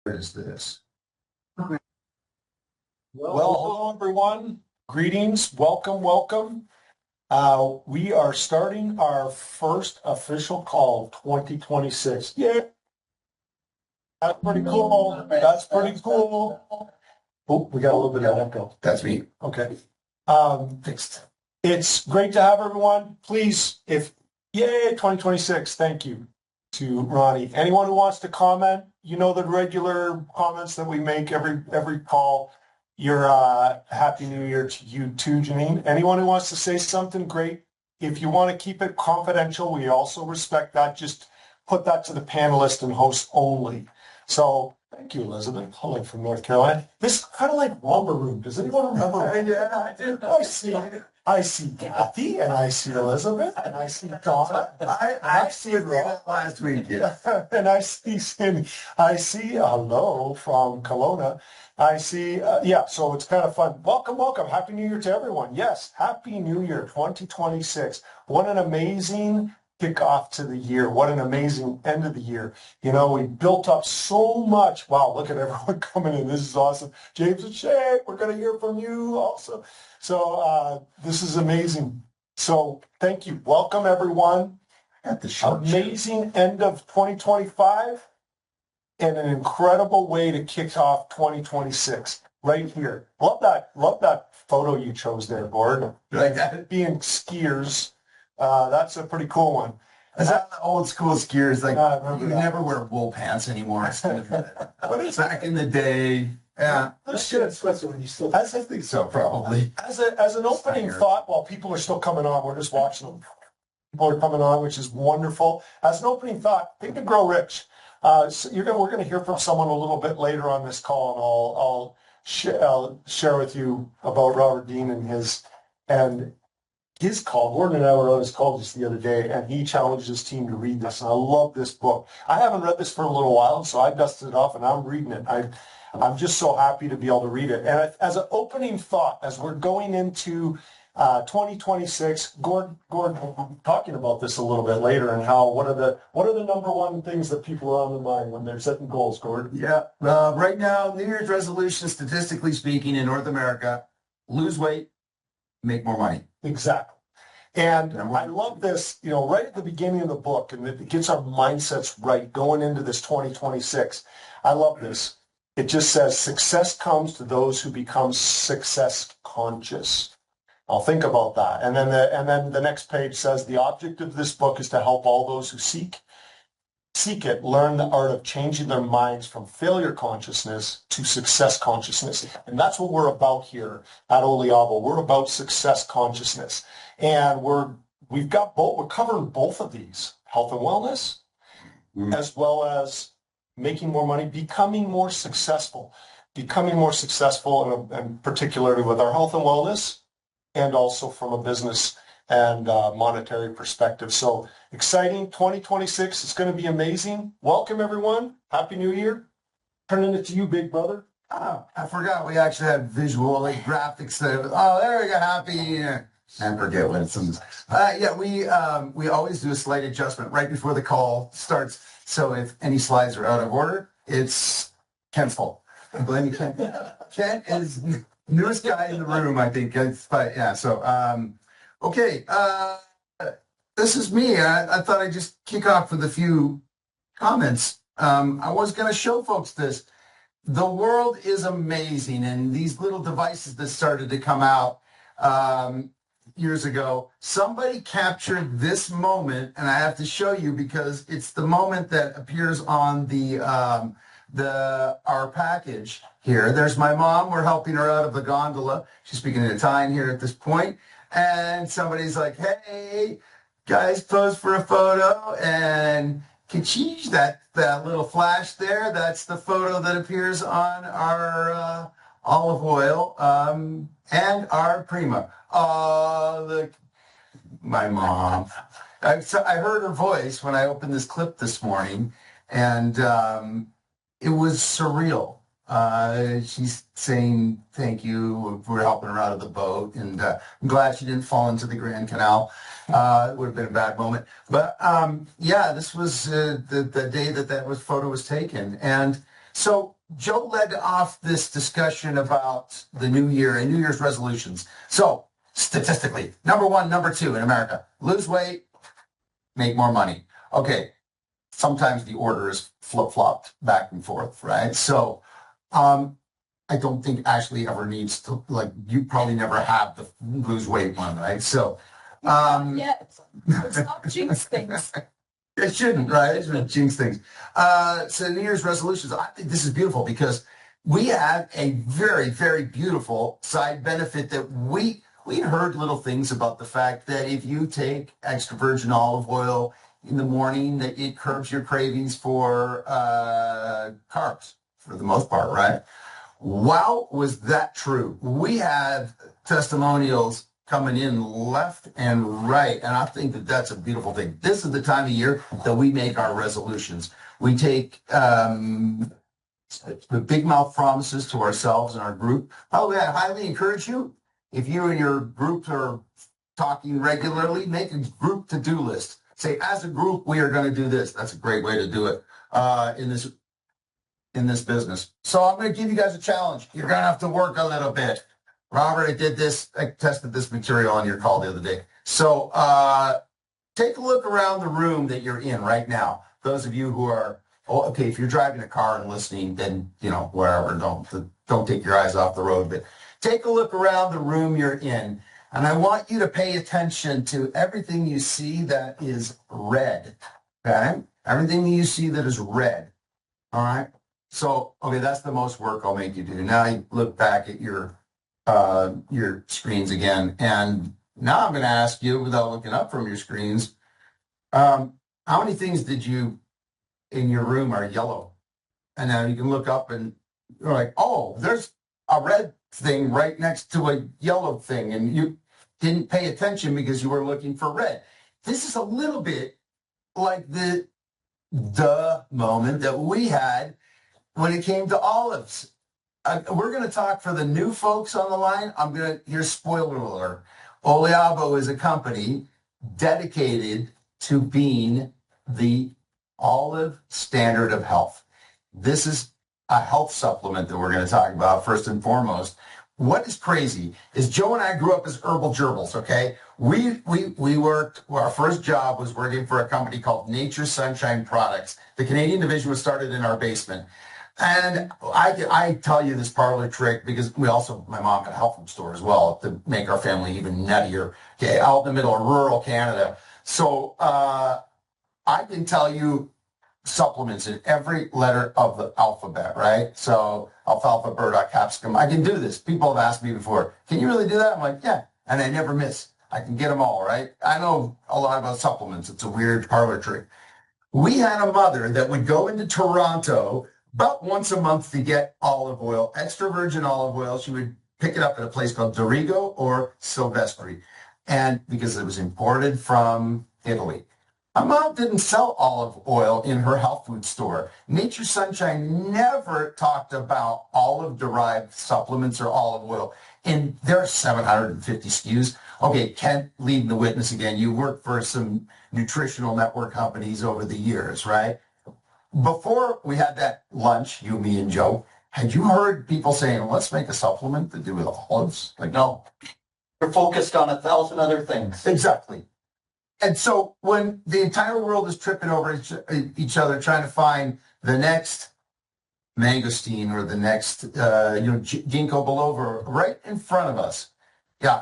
is this? Well, hello everyone. Greetings. Welcome, welcome. We are starting our first official call of 2026. Yeah, that's pretty cool. That's pretty cool. Oh, we got a little bit of echo. That's me. Okay. Fixed. It's great to have everyone. Please, yay, 2026. Thank you to Ronnie. Anyone who wants to comment, you know the regular comments that we make every call. Your Happy New Year to you too, Janine. Anyone who wants to say something, great. If you want to keep it confidential, we also respect that. Just put that to the panelists and hosts only. So thank you, Elizabeth, calling from North Carolina. This is kind of like Lumber Room. Does anyone remember? Yeah, I do. I see Kathy, and I see Elizabeth, and I see Donna. I see it last week. Yeah. And I see Cindy. I see hello from Kelowna. I see, so it's kind of fun. Welcome, welcome. Happy New Year to everyone. Yes, Happy New Year 2026. What an amazing kickoff to the year. What an amazing end of the year. You know, we built up so much. Wow, look at everyone coming in. This is awesome. James and Shay, we're going to hear from you also. So this is amazing. So thank you. Welcome, everyone. At the show. Amazing end of 2025 and an incredible way to kick off 2026 right here. Love that photo you chose there, Gord. Like that? Being skiers. That's a pretty cool one. Is that the old school skiers? Like you never wear wool pants anymore. But it's back in the day. Yeah. Let's get Switzerland. You still? I think so, probably. As an opening thought, while people are still coming on, we're just watching them. People are coming on, which is wonderful. As an opening thought, think and grow rich. So we're going to hear from someone a little bit later on this call, and I'll share with you about Robert Dean and his call. Gordon and I were on his call just the other day, and he challenged his team to read this. And I love this book. I haven't read this for a little while, so I dusted it off, and I'm reading it. I'm just so happy to be able to read it. And as an opening thought, as we're going into 2026, Gordon will be talking about this a little bit later, and what are the number one things that people are on their mind when they're setting goals, Gordon? Yeah. Right now, New Year's resolution, statistically speaking, in North America, lose weight, make more money. Exactly. And I love this, right at the beginning of the book, and it gets our mindsets right going into this 2026. I love this. It just says, success comes to those who become success conscious. I'll think about that. And then the next page says, the object of this book is to help all those who seek it learn the art of changing their minds from failure consciousness to success consciousness. And that's what we're about here at Oliabo. We're about success consciousness. And we're covering both of these, health and wellness, as well as making more money, becoming more successful, and particularly with our health and wellness, and also from a business and monetary perspective. So exciting, 2026. It's going to be amazing. Welcome, everyone. Happy New Year. Turning it to you, big brother. Oh, I forgot we actually had visual graphics. There we go. Happy. I forget what it's. We always do a slight adjustment right before the call starts. So if any slides are out of order, it's Ken's fault. I'm blaming Ken. Ken is newest guy in the room, I think. Okay. This is me. I thought I'd just kick off with a few comments. I was going to show folks this. The world is amazing, and these little devices that started to come out years ago, somebody captured this moment, and I have to show you because it's the moment that appears on our package here. There's my mom. We're helping her out of the gondola. She's speaking in Italian here at this point. And somebody's like, hey, guys, pose for a photo. And ka-cheech, that little flash there, that's the photo that appears on our olive oil and our Prima. Look, my mom. I heard her voice when I opened this clip this morning, and it was surreal. She's saying thank you for helping her out of the boat, and I'm glad she didn't fall into the Grand Canal. It would have been a bad moment. But this was the day that photo was taken. And so Joe led off this discussion about the new year and New Year's resolutions. So statistically, number one, number two in America, lose weight, make more money. Okay. Sometimes the order is flip-flopped back and forth, right? So I don't think Ashley ever needs to, like, you probably never have the lose weight one, right? So Yet. Let's not jinx things. it shouldn't, right? It shouldn't jinx things. So New Year's resolutions, I think this is beautiful because we have a very, very beautiful side benefit that we heard little things about the fact that if you take extra virgin olive oil in the morning, that it curbs your cravings for carbs for the most part, right? Wow, was that true? We have testimonials coming in left and right, and I think that that's a beautiful thing. This is the time of year that we make our resolutions. We take the big mouth promises to ourselves and our group. By the way, I highly encourage you, if you and your group are talking regularly, make a group to-do list. Say, as a group, we are going to do this. That's a great way to do it in this business. So I'm going to give you guys a challenge. You're going to have to work a little bit. Robert, I tested this material on your call the other day. So take a look around the room that you're in right now. Those of you who are, okay, if you're driving a car and listening, then, wherever, don't take your eyes off the road. But take a look around the room you're in. And I want you to pay attention to everything you see that is red, okay? Everything you see that is red, all right? So, okay, that's the most work I'll make you do. Now you look back at your screens again, and now I'm going to ask you, without looking up from your screens, how many things did you in your room are yellow? And now you can look up and you're like, oh, there's a red thing right next to a yellow thing, and you didn't pay attention because you were looking for red. This is a little bit like the moment that we had when it came to olives. We're going to talk for the new folks on the line. Here's spoiler alert. Oliabo is a company dedicated to being the olive standard of health. This is a health supplement that we're going to talk about first and foremost. What is crazy is Joe and I grew up as herbal gerbils, okay? We worked, our first job was working for a company called Nature Sunshine Products. The Canadian division was started in our basement. And I tell you this parlor trick because my mom had a health food store as well to make our family even nuttier, okay, out in the middle of rural Canada. So I can tell you supplements in every letter of the alphabet, right? So alfalfa, burdock, capsicum. I can do this. People have asked me before, can you really do that? I'm like, yeah. And I never miss. I can get them all, right? I know a lot about supplements. It's a weird parlor trick. We had a mother that would go into Toronto about once a month to get olive oil, extra virgin olive oil. She would pick it up at a place called Dorigo or Silvestri. And because it was imported from Italy. My mom didn't sell olive oil in her health food store. Nature Sunshine never talked about olive-derived supplements or olive oil. And there are 750 SKUs. Okay, Kent leading the witness again. You worked for some nutritional network companies over the years, right? Before we had that lunch, you, me, and Joe, had you heard people saying, let's make a supplement to do with olives? Like, no. You're focused on 1,000 other things. Exactly. And so when the entire world is tripping over each other, trying to find the next mangosteen or the next, ginkgo biloba right in front of us. Yeah,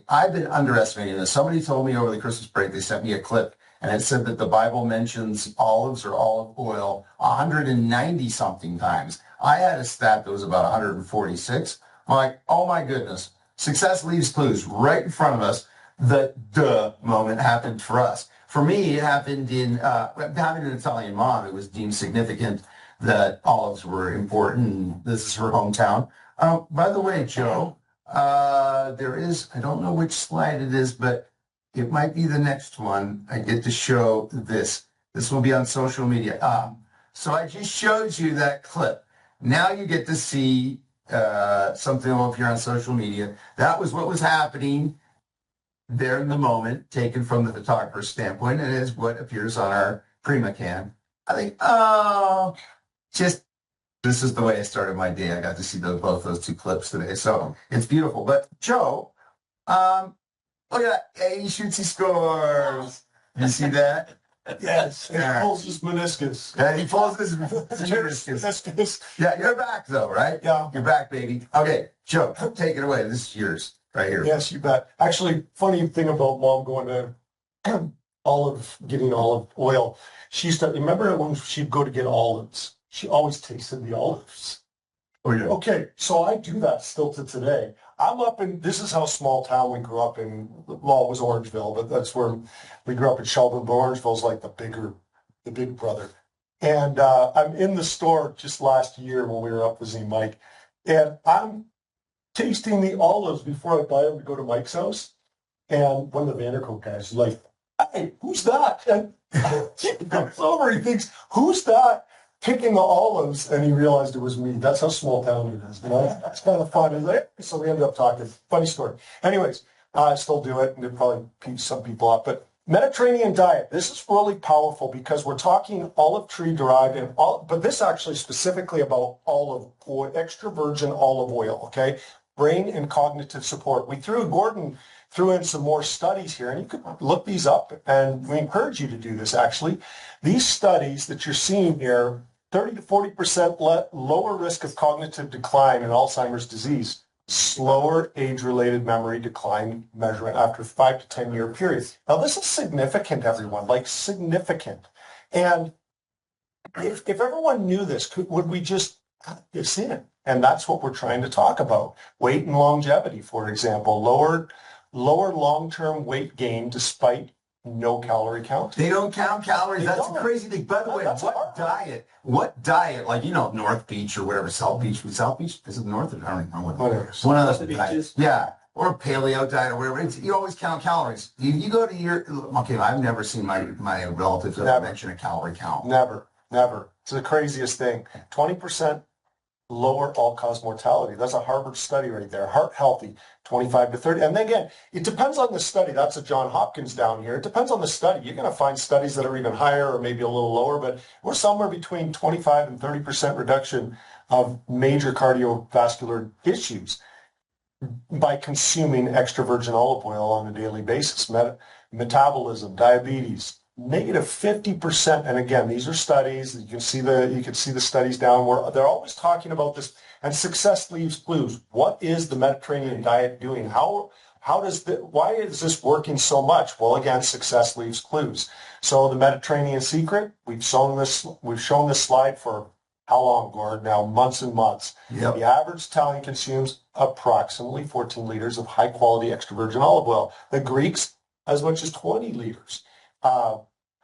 I've been underestimating this. Somebody told me over the Christmas break, they sent me a clip, and it said that the Bible mentions olives or olive oil 190 something times. I had a stat that was about 146. I'm like, oh my goodness. Success leaves clues right in front of us. The duh moment happened for us. For me, it happened having an Italian mom. It was deemed significant that olives were important. This is her hometown. By the way, Joe, there is, I don't know which slide it is, but it might be the next one. I get to show this. This will be on social media. So I just showed you that clip. Now you get to see something up here on social media. That was what was happening there in the moment, taken from the photographer's standpoint, and is what appears on our Prima can. I think, just this is the way I started my day. I got to see both those two clips today. So it's beautiful. But Joe, look at that. Hey, he shoots, he scores. You see that? Yes, and Yeah. he pulls his meniscus. Yeah, he pulls his meniscus. Meniscus. Yeah, you're back though, right? Yeah. You're back, baby. Okay, Joe, take it away. This is yours right here. Yes, you bet. Actually, funny thing about mom going to getting olive oil. She used to, remember when she'd go to get olives, she always tasted the olives. Oh, yeah. Okay, so I do that still to today. I'm up in, this is how small town we grew up in. Well, it was Orangeville, but that's where we grew up in Sheldon, but Orangeville's like the big brother. And I'm in the store just last year when we were up visiting Mike, and I'm tasting the olives before I buy them to go to Mike's house. And one of the Vandercoat guys is like, "Hey, who's that?" And he comes over, he thinks, "Who's that picking the olives?" And he realized it was me. That's how small town it is. You know, it's kind of fun. So we ended up talking. Funny story. Anyways, I still do it, and it probably peeps some people off. But Mediterranean diet. This is really powerful because we're talking olive tree derived but this actually specifically about olive oil, extra virgin olive oil. Okay, brain and cognitive support. Gordon threw in some more studies here, and you could look these up, and we encourage you to do this actually. These studies that you're seeing here, 30 to 40% lower risk of cognitive decline in Alzheimer's disease, slower age-related memory decline measurement after 5 to 10 year period. Now this is significant, everyone, like significant. And if everyone knew this, would we just cut this in? And that's what we're trying to talk about. Weight and longevity, for example, lower long-term weight gain despite no calorie count. They don't count calories. They That's don't. a crazy thing. By the way, That's what diet, like, North Beach or whatever, South Beach, is it North or I don't even know what it is. One of those diets. Yeah. Or a paleo diet or whatever. You always count calories. You go to I've never seen my relatives ever mention a calorie count. Never. It's the craziest thing. 20% lower all-cause mortality. That's a Harvard study right there. Heart healthy, 25 to 30. And then again, it depends on the study. That's a John Hopkins down here. It depends on the study. You're going to find studies that are even higher or maybe a little lower, but we're somewhere between 25 and 30% reduction of major cardiovascular issues by consuming extra virgin olive oil on a daily basis. Metabolism, diabetes, negative 50%. And again, these are studies. You can see the studies down where they're always talking about this. And success leaves clues. What is the Mediterranean diet doing? Why is this working so much? Well, again, success leaves clues. So the Mediterranean secret, we've shown this slide for how long, Gord? Now, months and months. Yep. The average Italian consumes approximately 14 liters of high quality extra virgin olive oil. The Greeks, as much as 20 liters.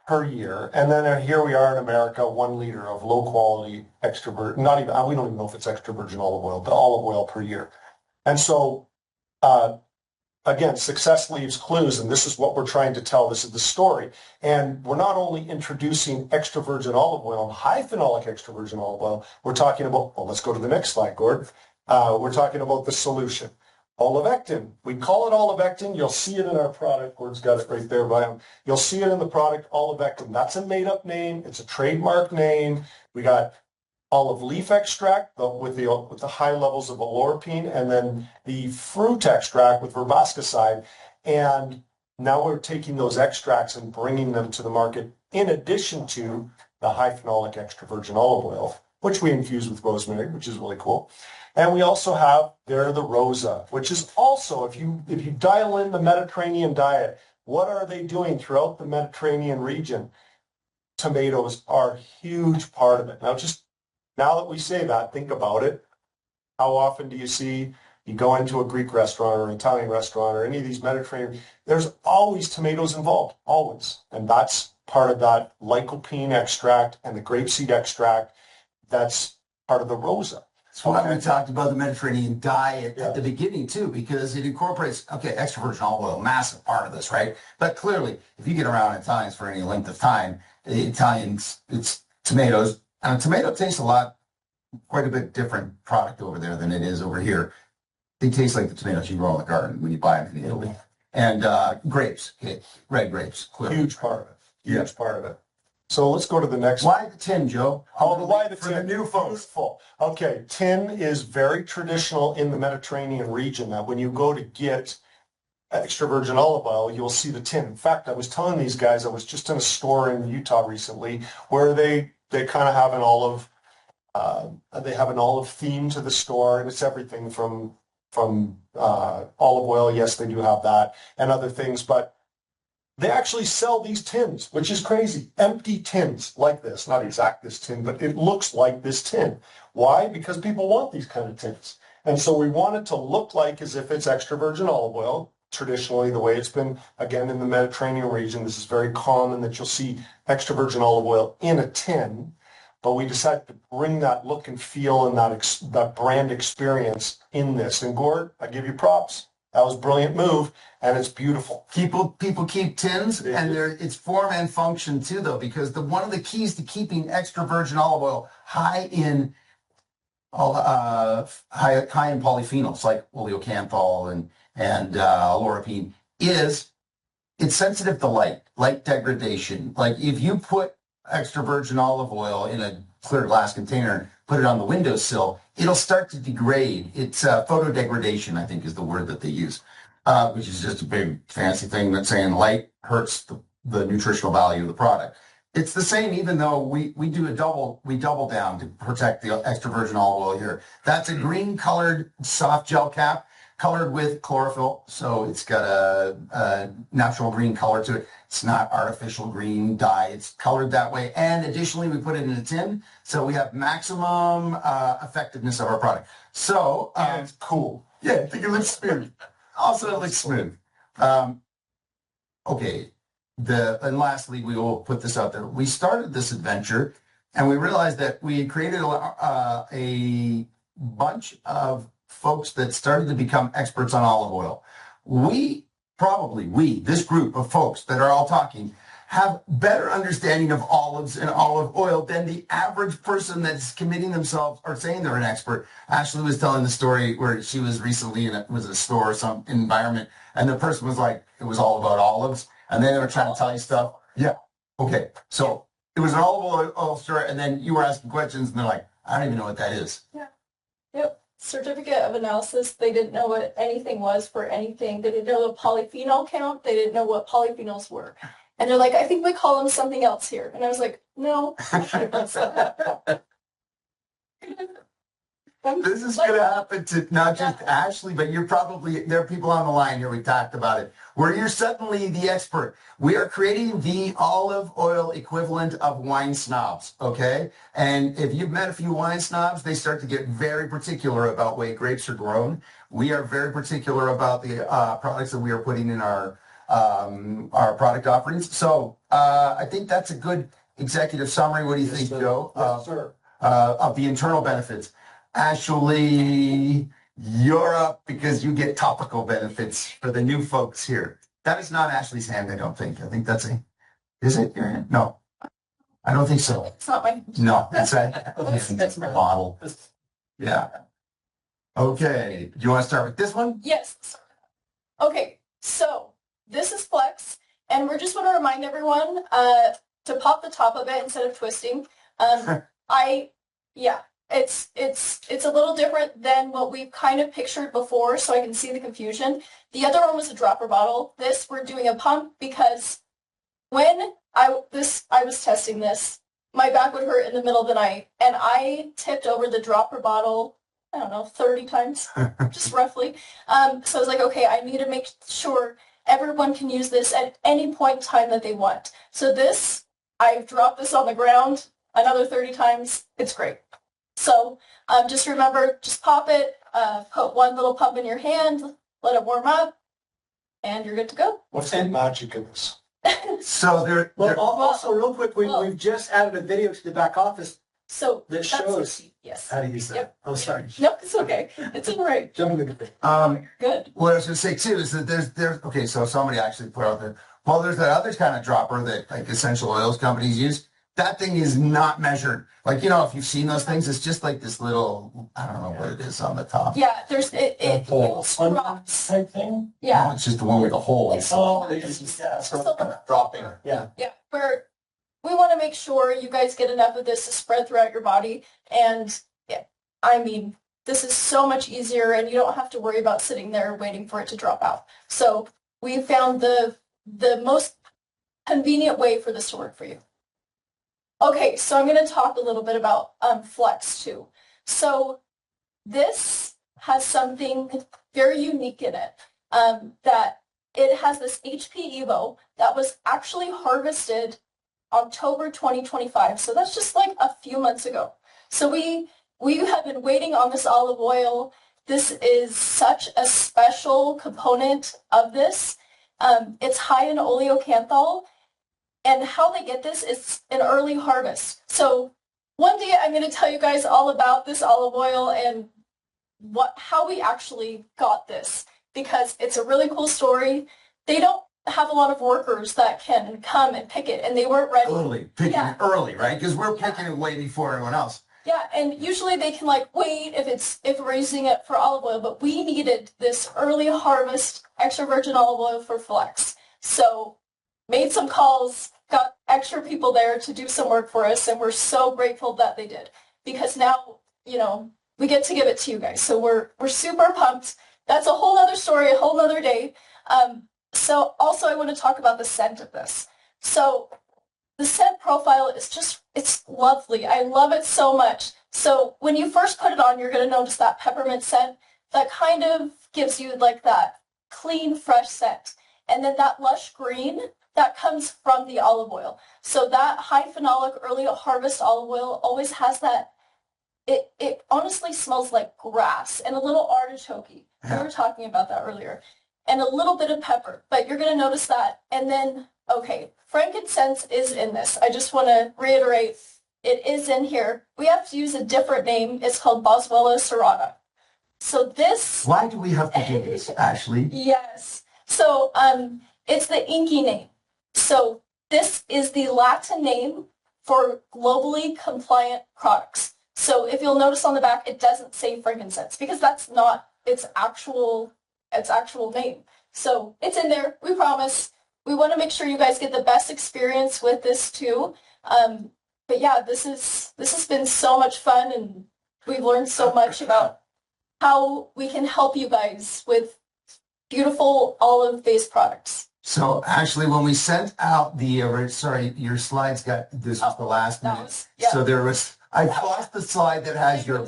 Per year. And then here we are in America, 1 liter of low quality extra virgin, we don't even know if it's extra virgin olive oil, but olive oil per year. And so, again, success leaves clues, and this is what we're trying to tell. This is the story. And we're not only introducing extra virgin olive oil and high phenolic extra virgin olive oil, we're talking about, let's go to the next slide, Gord. We're talking about the solution. Olivectin. We call it olivectin. You'll see it in our product. Gord's got it right there by him. You'll see it in the product, olivectin. That's a made-up name. It's a trademark name. We got olive leaf extract with the high levels of oloripine, and then the fruit extract with verbascicide. And now we're taking those extracts and bringing them to the market in addition to the high phenolic extra virgin olive oil, which we infuse with rosemary, which is really cool. And we also have there the Rosa, which is also, if you dial in the Mediterranean diet, what are they doing throughout the Mediterranean region? Tomatoes are a huge part of it. Now that we say that, think about it. How often do you go into a Greek restaurant or an Italian restaurant or any of these Mediterranean, there's always tomatoes involved, always. And that's part of that lycopene extract and the grapeseed extract. That's part of the Rosa. That's why we talked about the Mediterranean diet at the beginning too, because it incorporates, extra virgin olive oil, massive part of this, right? But clearly, if you get around Italians for any length of time, the Italians, it's tomatoes. And a tomato tastes quite a bit different product over there than it is over here. They taste like the tomatoes you grow in the garden when you buy them in Italy. And grapes, red grapes, clearly. Huge part of it. Huge part of it. So let's go to the next one. Why the tin, Joe? Oh, the why the For tin. the new folks. Beautiful. Okay, tin is very traditional in the Mediterranean region. That when you go to get extra virgin olive oil, you'll see the tin. In fact, I was telling these guys, I was just in a store in Utah recently where they kind of have an olive, they have an olive theme to the store, and it's everything from olive oil. Yes, they do have that and other things, but they actually sell these tins, which is crazy. Empty tins like this, not exact this tin, but it looks like this tin. Why? Because people want these kind of tins. And so we want it to look like as if it's extra virgin olive oil. Traditionally, the way it's been, again, in the Mediterranean region, this is very common that you'll see extra virgin olive oil in a tin. But we decided to bring that look and feel and that brand experience in this. And Gord, I give you props. That was a brilliant move, and it's beautiful. People keep tins, and it's form and function too, though, because one of the keys to keeping extra virgin olive oil high in polyphenols like oleocanthal and lauropene is it's sensitive to light degradation. Like if you put extra virgin olive oil in a clear glass container, put it on the windowsill, it'll start to degrade. It's photodegradation, I think, is the word that they use, which is just a big fancy thing that's saying light hurts the nutritional value of the product. It's the same, even though we double down to protect the extra virgin olive oil here. That's a green colored soft gel cap colored with chlorophyll. So it's got a natural green color to it. It's not artificial green dye. It's colored that way. And additionally, we put it in a tin. So we have maximum effectiveness of our product. So And cool. yeah, I think it looks smooth. Also, it looks smooth. Okay. And lastly, we will put this out there. We started this adventure and we realized that we had created a bunch of folks that started to become experts on olive oil. This group of folks that are all talking, have better understanding of olives and olive oil than the average person that's committing themselves or saying they're an expert. Ashley was telling the story where she was recently in a store or some environment, and the person was like, it was all about olives, and then they were trying to tell you stuff. Yeah. Okay. So it was an olive oil store, and then you were asking questions, and they're like, I don't even know what that is. Yeah. Yep. Certificate of analysis. They didn't know what anything was for anything. They didn't know the polyphenol count. They didn't know what polyphenols were. And they're like, I think we call them something else here. And I was like, no. This is going to happen to not just Ashley, but there are people on the line here, we talked about it, where you're suddenly the expert. We are creating the olive oil equivalent of wine snobs, okay? And if you've met a few wine snobs, they start to get very particular about way grapes are grown. We are very particular about the products that we are putting in our product offerings. So I think that's a good executive summary. What do you think, Joe? Yes, sir. Of the internal benefits. Ashley, you're up because you get topical benefits for the new folks here. That is not Ashley's hand, I don't think. I think is it your hand? No, I don't think so. It's not my. No, that's my bottle. Yeah. Okay. Do you want to start with this one? Yes. Okay, so this is Flex, and we're just want to remind everyone to pop the top of it instead of twisting. It's a little different than what we've kind of pictured before, so I can see the confusion. The other one was a dropper bottle. This, we're doing a pump because when I was testing this, my back would hurt in the middle of the night, and I tipped over the dropper bottle, I don't know, 30 times, just roughly. So I was like, okay, I need to make sure everyone can use this at any point in time that they want. So this, I've dropped this on the ground another 30 times. It's great. So just remember, just pop it, put one little pump in your hand, let it warm up, and you're good to go. What's the magic of this? So Also, real quick, we've just added a video to the back office So that that's shows yes. how to use that. Yep. Oh, sorry. No, it's okay. It's all right. Jumping the good thing. Good. what I was going to say too is that there's okay, so somebody actually put out there, well, there's that other kind of dropper that like essential oils companies use. That thing is not measured. Like, if you've seen those things, it's just like this little, I don't know what it is on the top. Yeah, there's it hole. drops. Type thing? No, it's just the one with the hole. Oh, yeah. So, Dropping. Yeah. yeah, where we want to make sure you guys get enough of this to spread throughout your body. And yeah, I mean, this is so much easier and you don't have to worry about sitting there waiting for it to drop out. So we found the most convenient way for this to work for you. Okay, so I'm going to talk a little bit about Flex too. So this has something very unique in it, that it has this HP Evo that was actually harvested October 2025. So that's just like a few months ago. So we have been waiting on this olive oil. This is such a special component of this. It's high in oleocanthal. And how they get this is an early harvest. So one day I'm going to tell you guys all about this olive oil and how we actually got this, because it's a really cool story. They don't have a lot of workers that can come and pick it, and they weren't ready. Picking it early, right? Because we're picking it way before everyone else. Yeah, and usually they can like wait if we're using it for olive oil, but we needed this early harvest extra virgin olive oil for Flex. So made some calls, got extra people there to do some work for us, and we're so grateful that they did, because now, you know, we get to give it to you guys. So we're super pumped. That's a whole other story, a whole other day. So also I want to talk about the scent of this. So the scent profile is just, it's lovely. I love it so much. So when you first put it on, you're going to notice that peppermint scent that kind of gives you like that clean, fresh scent. And then that lush green that comes from the olive oil. So that high phenolic early harvest olive oil always has that, it honestly smells like grass and a little artichoke-y. We were talking about that earlier. And a little bit of pepper, but you're going to notice that. And then, okay, frankincense is in this. I just want to reiterate, it is in here. We have to use a different name. It's called Boswellia serrata. So this... Why do we have to do this, Ashley? Yes. So it's the inky name. So this is the Latin name for globally compliant products. So if you'll notice on the back, it doesn't say frankincense because that's not its actual name. So it's in there. We promise. We want to make sure you guys get the best experience with this too. But yeah, this has been so much fun, and we've learned so much about how we can help you guys with beautiful olive-based products. So Ashley, when we sent out the, sorry, your slides got, this was the last minute. So there was, I lost the slide that has your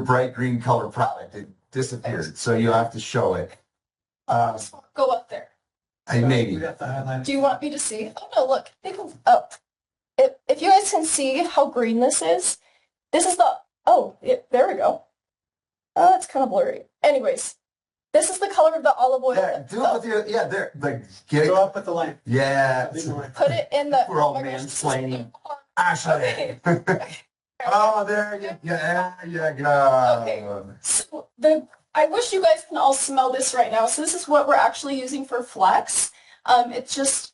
bright green color product. It disappeared. So you have to show it. Go up there. Maybe. Do you want me to see? Oh no, look. If you guys can see how green this is the, there we go. It's kind of blurry. Anyways, this is the color of the olive oil. There, do it with your, there. Like, get it. Go up with the lamp. Yeah. Put it in the... We're all mansplaining. Ashley. Okay. Oh, there you go. Okay. So I wish you guys can all smell this right now. So this is what we're actually using for Flex. It's just,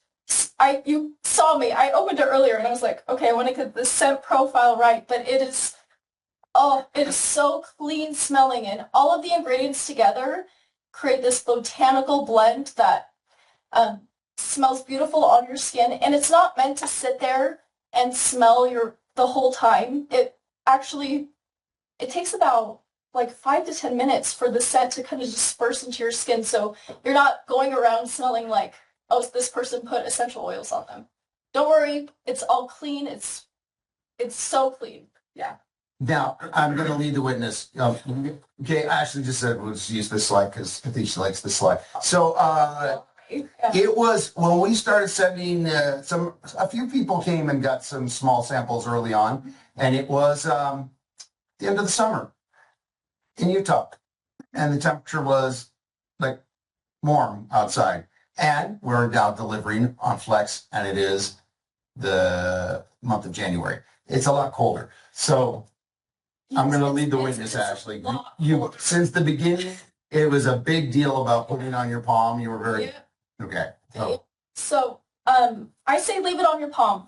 you saw me. I opened it earlier and I was like, okay, I want to get the scent profile right, but it is so clean smelling, and all of the ingredients together create this botanical blend that smells beautiful on your skin. And it's not meant to sit there and smell the whole time. It takes about like 5 to 10 minutes for the scent to kind of disperse into your skin. So you're not going around smelling like, oh, this person put essential oils on them. Don't worry, it's all clean. It's so clean. Yeah. Now, I'm going to lead the witness. Okay, Ashley just said we'll just use this slide because I think she likes this slide. So it was when we started sending a few people came and got some small samples early on, and it was the end of the summer in Utah, and the temperature was like warm outside, and we're now delivering on Flex, and it is the month of January. It's a lot colder. So I'm going to lead the witness, Ashley. You, since the beginning, it was a big deal about putting it on your palm. You were very, okay. So I say leave it on your palm.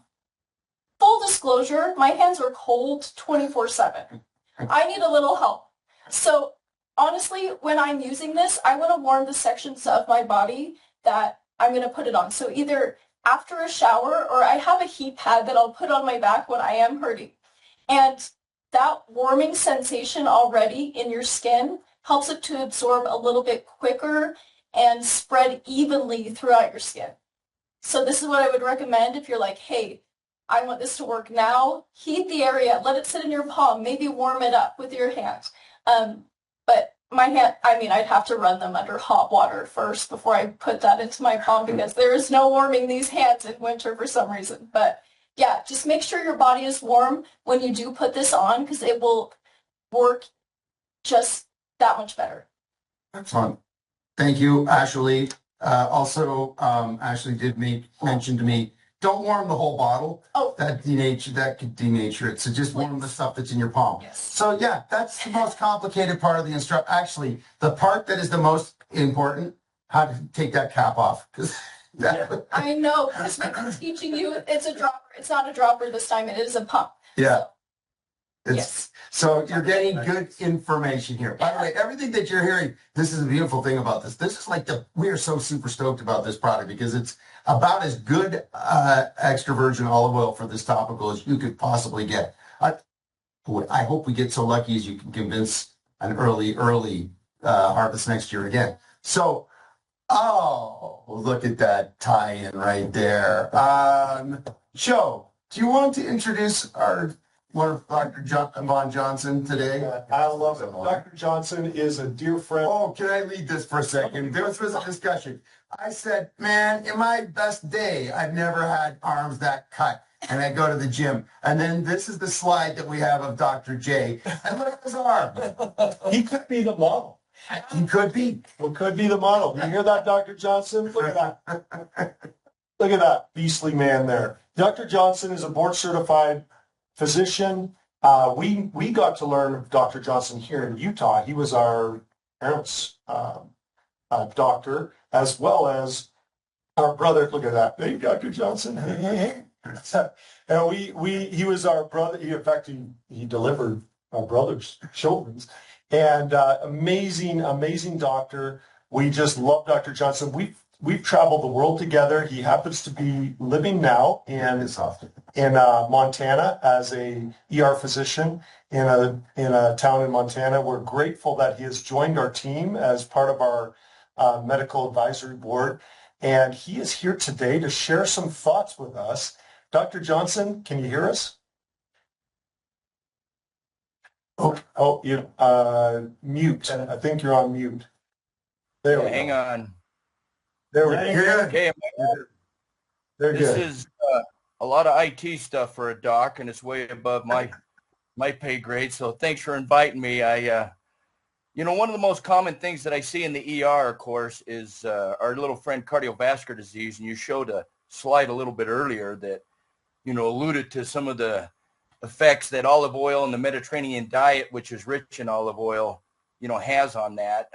Full disclosure, my hands are cold 24/7. I need a little help. So honestly, when I'm using this, I want to warm the sections of my body that I'm going to put it on. So either after a shower, or I have a heat pad that I'll put on my back when I am hurting. And that warming sensation already in your skin helps it to absorb a little bit quicker and spread evenly throughout your skin. So this is what I would recommend if you're like, hey, I want this to work now. Heat the area, let it sit in your palm, maybe warm it up with your hands. But my hand, I mean, I'd have to run them under hot water first before I put that into my palm because there is no warming these hands in winter for some reason. But yeah, just make sure your body is warm when you do put this on because it will work just that much better. Excellent. Thank you, Ashley. Also, Ashley did mention to me, don't warm the whole bottle. Oh. That could denature it. So just warm the stuff that's in your palm. Yes. So yeah, that's the most complicated part of the instruct. Actually, the part that is the most important, how to take that cap off. I know, because I'm teaching you, it's a dropper. It's not a dropper this time. It is a pump. Yeah. So, yes. So you're getting good information here. By the way, everything that you're hearing, this is a beautiful thing about this. This is like we are so super stoked about this product because it's about as good extra virgin olive oil for this topical as you could possibly get. I hope we get so lucky as you can convince an early harvest next year again. So, oh, look at that tie-in right there. Joe, do you want to introduce one of Dr. Von Johnson today? I love it. Dr. Johnson is a dear friend. Oh, can I lead this for a second? There was a discussion. I said, man, in my best day, I've never had arms that cut. And I go to the gym. And then this is the slide that we have of Dr. J. And look at his arm. He could be the model. He could be. Well, could be the model. You hear that, Dr. Johnson? Look at that. Look at that beastly man there. Dr. Johnson is a board-certified physician. We got to learn of Dr. Johnson here in Utah. He was our parents' doctor, as well as our brother. Look at that. Hey, Dr. Johnson. And he was our brother. In fact, he delivered our brother's children's. And amazing doctor. We just love Dr. Johnson. We've traveled the world together. He happens to be living now in Montana as a ER physician in a town in Montana. We're grateful that he has joined our team as part of our medical advisory board. And he is here today to share some thoughts with us. Dr. Johnson, can you hear us? Oh, you mute. I think you're on mute. There we go. Hang on. There we go. Okay, this is a lot of IT stuff for a doc, and it's way above my pay grade. So thanks for inviting me. One of the most common things that I see in the ER, of course, is our little friend cardiovascular disease. And you showed a slide a little bit earlier that, alluded to some of the effects that olive oil and the Mediterranean diet, which is rich in olive oil, has on that,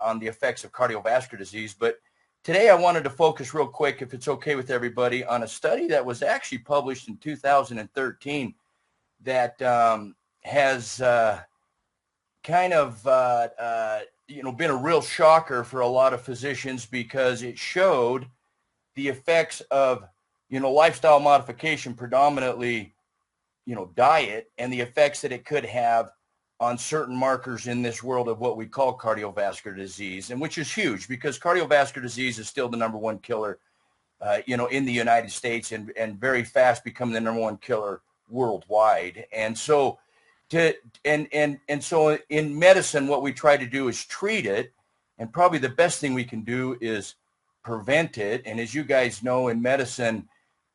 on the effects of cardiovascular disease. But today I wanted to focus real quick, if it's okay with everybody, on a study that was actually published in 2013 that has been a real shocker for a lot of physicians because it showed the effects of, lifestyle modification, predominantly, diet, and the effects that it could have on certain markers in this world of what we call cardiovascular disease, and which is huge because cardiovascular disease is still the number one killer, in the United States and very fast becoming the number one killer worldwide. And so so in medicine, what we try to do is treat it, and probably the best thing we can do is prevent it. And as you guys know, in medicine,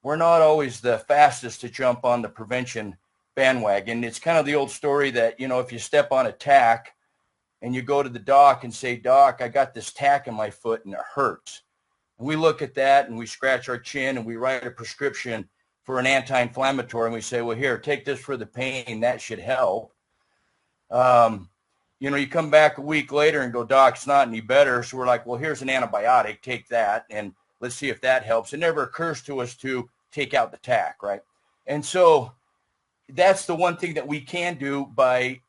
we're not always the fastest to jump on the prevention bandwagon. It's kind of the old story that, if you step on a tack and you go to the doc and say, Doc, I got this tack in my foot and it hurts. And we look at that and we scratch our chin and we write a prescription for an anti-inflammatory and we say, well, here, take this for the pain. That should help. You come back a week later and go, Doc, it's not any better. So we're like, well, here's an antibiotic. Take that and let's see if that helps. It never occurs to us to take out the tack, right? And so that's the one thing that we can do by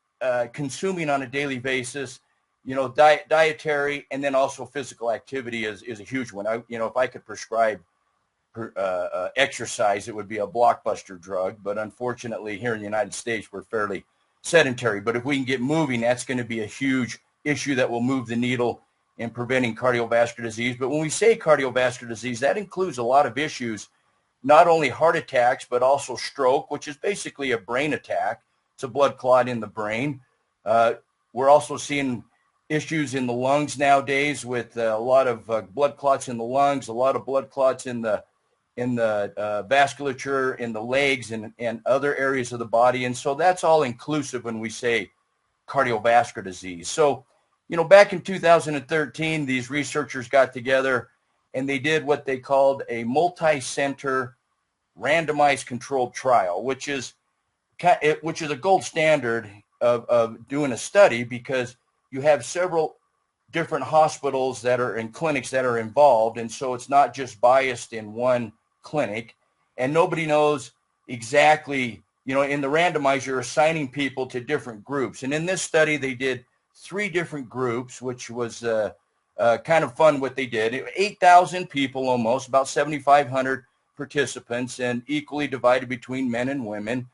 consuming on a daily basis, dietary, and then also physical activity is a huge one. If I could prescribe exercise, it would be a blockbuster drug. But unfortunately, here in the United States, we're fairly sedentary. But if we can get moving, that's going to be a huge issue that will move the needle in preventing cardiovascular disease. But when we say cardiovascular disease, that includes a lot of issues, not only heart attacks, but also stroke, which is basically a brain attack. It's a blood clot in the brain. We're also seeing issues in the lungs nowadays with a lot of blood clots in the lungs, a lot of blood clots in the vasculature, in the legs, and other areas of the body. And so that's all inclusive when we say cardiovascular disease. So, back in 2013, these researchers got together and they did what they called a multi-center randomized controlled trial, which is a gold standard of doing a study, because you have several different hospitals that are in clinics that are involved. And so it's not just biased in one clinic, and nobody knows exactly, in the randomizer, you're assigning people to different groups. And in this study, they did 3 different groups, which was kind of fun what they did. 8,000 people, almost, about 7,500 participants, and equally divided between men and women.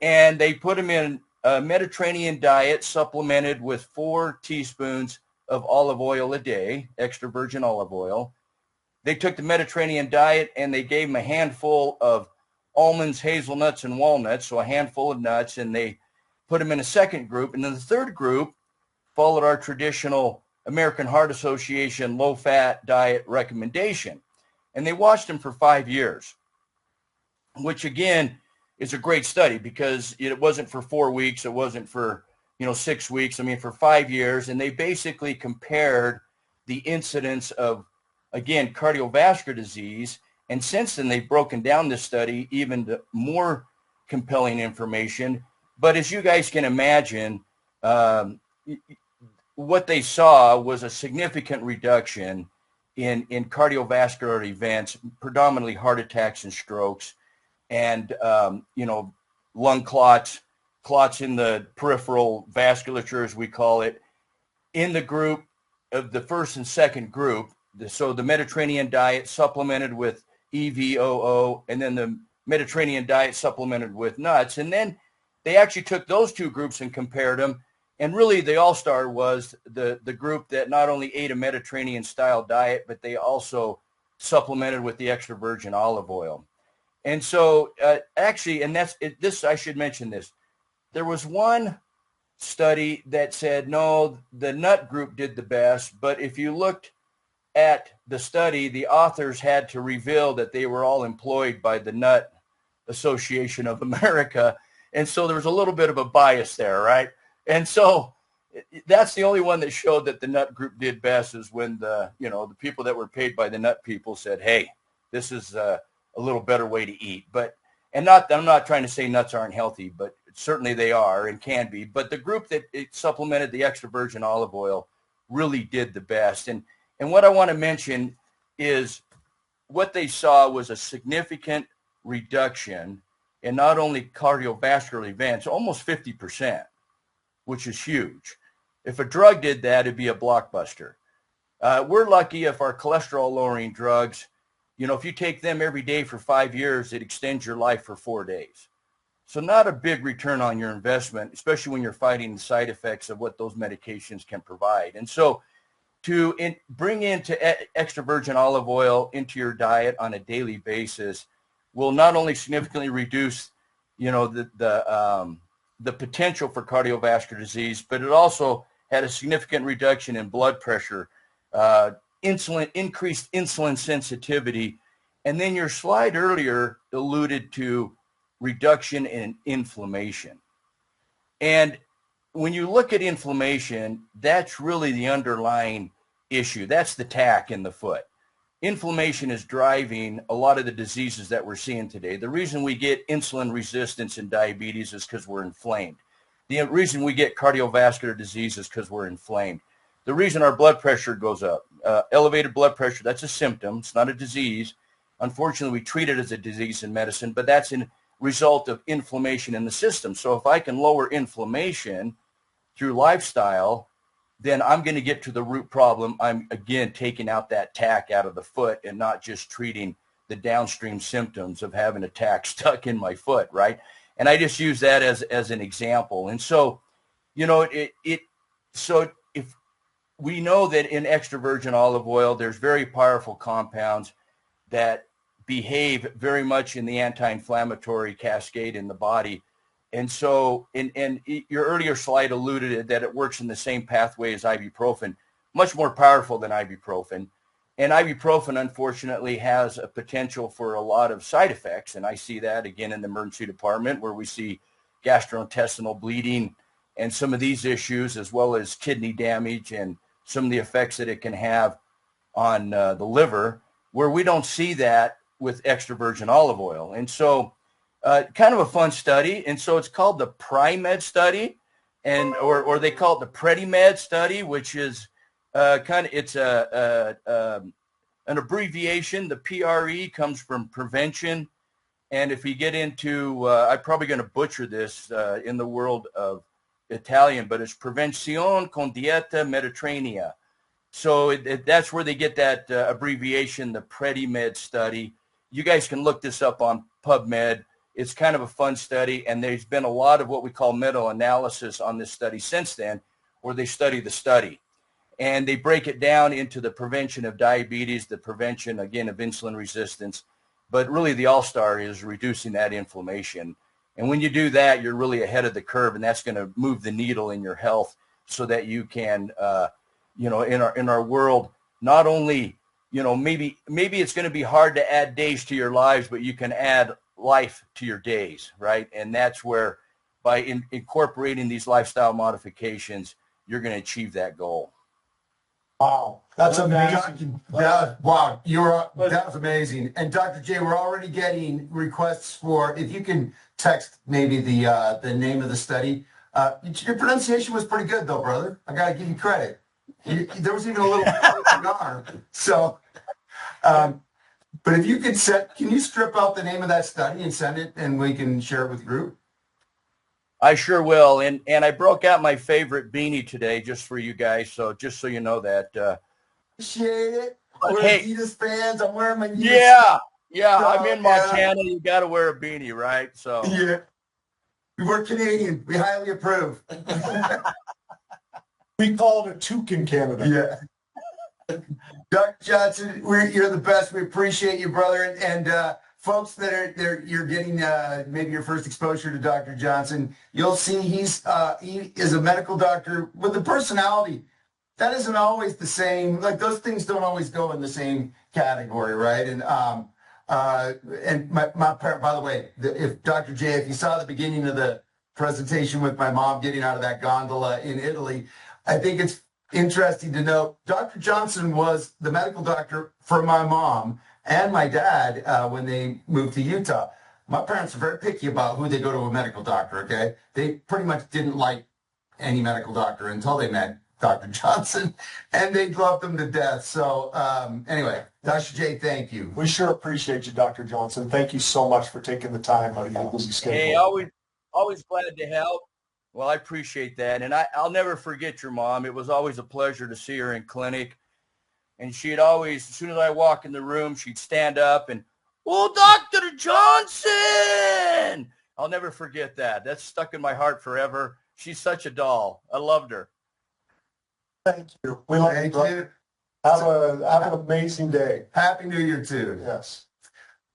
And they put them in a Mediterranean diet supplemented with 4 teaspoons of olive oil a day, extra virgin olive oil. They took the Mediterranean diet and they gave them a handful of almonds, hazelnuts, and walnuts, so a handful of nuts, and they put them in a second group. And then the third group followed our traditional American Heart Association low-fat diet recommendation. And they watched them for 5 years, which again is a great study, because it wasn't for 4 weeks. It wasn't for, 6 weeks. I mean, for 5 years. And they basically compared the incidence of, again, cardiovascular disease. And since then, they've broken down this study even to more compelling information. But as you guys can imagine, what they saw was a significant reduction in cardiovascular events, predominantly heart attacks and strokes, and lung clots in the peripheral vasculature, as we call it, in the group of the first and second group. So the Mediterranean diet supplemented with EVOO, and then the Mediterranean diet supplemented with nuts. And then they actually took those 2 groups and compared them. And really the all-star was the group that not only ate a Mediterranean style diet, but they also supplemented with the extra virgin olive oil. And so actually, and this, I should mention this, there was one study that said, no, the nut group did the best. But if you looked at the study, the authors had to reveal that they were all employed by the Nut Association of America. And so there was a little bit of a bias there, right? And so that's the only one that showed that the nut group did best, is when the people that were paid by the nut people said, hey, this is a little better way to eat. But I'm not trying to say nuts aren't healthy, but certainly they are and can be. But the group that supplemented the extra virgin olive oil really did the best. And what I want to mention is what they saw was a significant reduction in not only cardiovascular events, almost 50%, which is huge. If a drug did that, it'd be a blockbuster. We're lucky if our cholesterol lowering drugs, if you take them every day for 5 years, it extends your life for 4 days. So not a big return on your investment, especially when you're fighting the side effects of what those medications can provide. And so to bring into extra virgin olive oil into your diet on a daily basis will not only significantly reduce, the potential for cardiovascular disease, but it also had a significant reduction in blood pressure, increased insulin sensitivity, and then your slide earlier alluded to reduction in inflammation. And when you look at inflammation, that's really the underlying issue. That's the tack in the foot. Inflammation is driving a lot of the diseases that we're seeing today. The reason we get insulin resistance and diabetes is because we're inflamed. The reason we get cardiovascular disease is because we're inflamed. The reason our blood pressure goes up, elevated blood pressure, that's a symptom. It's not a disease. Unfortunately, we treat it as a disease in medicine, but that's a result of inflammation in the system. So if I can lower inflammation through lifestyle, then I'm going to get to the root problem. I'm, again, taking out that tack out of the foot and not just treating the downstream symptoms of having a tack stuck in my foot, right? And I just use that as an example. And so, you know, so if we know that in extra virgin olive oil, there's very powerful compounds that behave very much in the anti-inflammatory cascade in the body. And so, and your earlier slide alluded that it works in the same pathway as ibuprofen, much more powerful than ibuprofen. And ibuprofen, unfortunately, has a potential for a lot of side effects. And I see that again in the emergency department, where we see gastrointestinal bleeding and some of these issues, as well as kidney damage and some of the effects that it can have on the liver, where we don't see that with extra virgin olive oil. And so kind of a fun study. And so it's called the PRIMED study, and or they call it the PREDIMED study, which is it's an abbreviation. The PRE comes from prevention. And if you get into, I'm probably going to butcher this in the world of Italian, but it's Prevenzione con Dieta Mediterranea. So that's where they get that abbreviation, the PREDIMED study. You guys can look this up on PubMed. It's kind of a fun study, and there's been a lot of what we call meta-analysis on this study since then, where they study the study. And they break it down into the prevention of diabetes, the prevention, again, of insulin resistance. But really the all-star is reducing that inflammation. And when you do that, you're really ahead of the curve, and that's going to move the needle in your health so that you can, you know, in our world, not only, you know, maybe it's going to be hard to add days to your lives, but you can add life to your days, right? And that's where by incorporating these lifestyle modifications, you're going to achieve that goal. Wow, that's amazing. That was amazing. And Dr. J, we're already getting requests for, if you can text maybe the name of the study. Your pronunciation was pretty good though, brother. I got to give you credit. There was even a little R. So, but if you could can you strip out the name of that study and send it, and we can share it with the group? I sure will. And I broke out my favorite beanie today just for you guys. So just so you know that. Appreciate it. We're Adidas fans. I'm wearing my Adidas. Yeah. I'm in Montana. You got to wear a beanie, right? So yeah. We're Canadian. We highly approve. We call it a toque in Canada. Yeah. Dr. Johnson, you're the best. We appreciate you, brother. And folks that you're getting maybe your first exposure to Dr. Johnson, you'll see he is a medical doctor with a personality that isn't always the same. Like those things don't always go in the same category, right? And my parent, by the way, if Dr. J, if you saw the beginning of the presentation with my mom getting out of that gondola in Italy, I think it's interesting to note Dr. Johnson was the medical doctor for my mom and my dad when they moved to Utah. My parents are very picky about who they go to a medical doctor, okay? They pretty much didn't like any medical doctor until they met Dr. Johnson, and they loved him to death. So anyway, Dr. J, thank you. We sure appreciate you, Dr. Johnson. Thank you so much for taking the time out of your busy schedule. Hey, always glad to help. Well, I appreciate that. And I'll never forget your mom. It was always a pleasure to see her in clinic. And she'd always, as soon as I walk in the room, she'd stand up and, "Oh, Dr. Johnson!" I'll never forget that. That's stuck in my heart forever. She's such a doll. I loved her. Thank you. We love you. Have an amazing day. Happy New Year, too. Yes.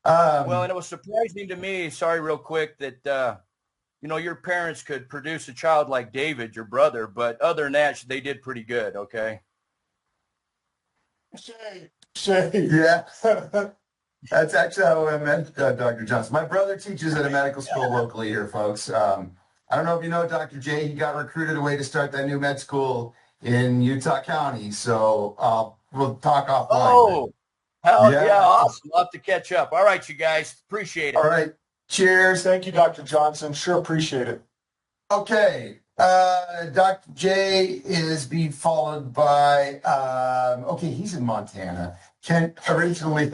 Well, and it was surprising to me, sorry, real quick, that, you know, your parents could produce a child like David, your brother, but other than that, they did pretty good, okay? Shay. Yeah. That's actually how I met Dr. Johnson. My brother teaches at a medical school locally here, folks. I don't know if you know Dr. J. He got recruited away to start that new med school in Utah County. So we'll talk offline. Oh, hell yeah. Awesome. Love to catch up. All right, you guys. Appreciate it. All right. Cheers. Thank you, Dr. Johnson. Sure appreciate it. Okay. Dr. J is being followed by, okay, he's in Montana. Kent originally,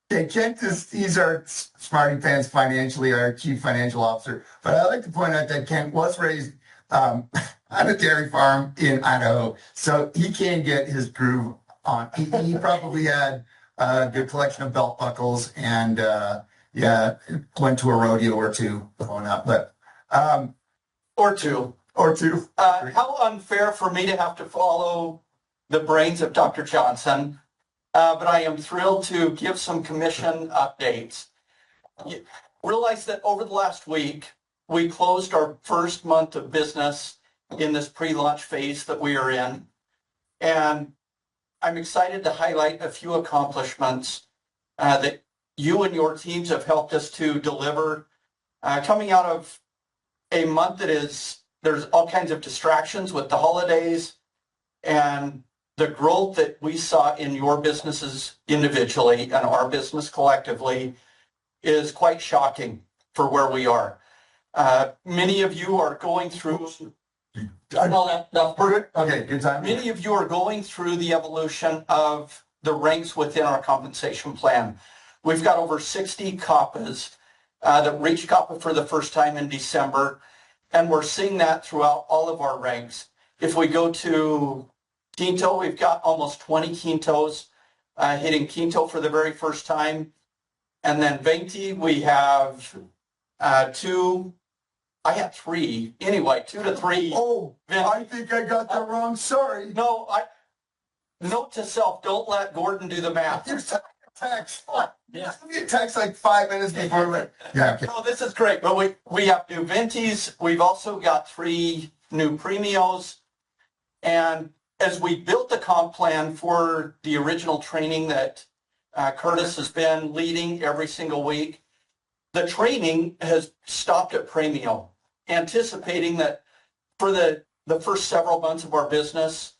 Kent he's our Smarty Pants financially, our chief financial officer. But I like to point out that Kent was raised on a dairy farm in Idaho. So he can get his groove on. He probably had a good collection of belt buckles, and yeah, went to a rodeo or two growing up, but Or two. or two. How unfair for me to have to follow the brains of Dr. Johnson, but I am thrilled to give some commission updates. You realize that over the last week, we closed our first month of business in this pre-launch phase that we are in. And I'm excited to highlight a few accomplishments that you and your teams have helped us to deliver coming out of a month that there's all kinds of distractions with the holidays, and the growth that we saw in your businesses individually and our business collectively is quite shocking for where we are. Many of you are going through Okay, good time. Many of you are going through the evolution of the ranks within our compensation plan. We've got over 60 COPPAs that reached COPPA for the first time in December, and we're seeing that throughout all of our ranks. If we go to Quinto, we've got almost 20 Quintos hitting Quinto for the very first time. And then Venti, we have two. I had three. Anyway, 2 to 3. Oh, I think I got that wrong. Sorry. No, note to self, don't let Gordon do the math. You sent me a text. Yeah. Send me a text like 5 minutes before. Yeah. Okay. No, this is great. But we have new Ventis. We've also got 3 new Premios. And as we built the comp plan for the original training that Curtis has been leading every single week, the training has stopped at Premio, anticipating that for the first several months of our business,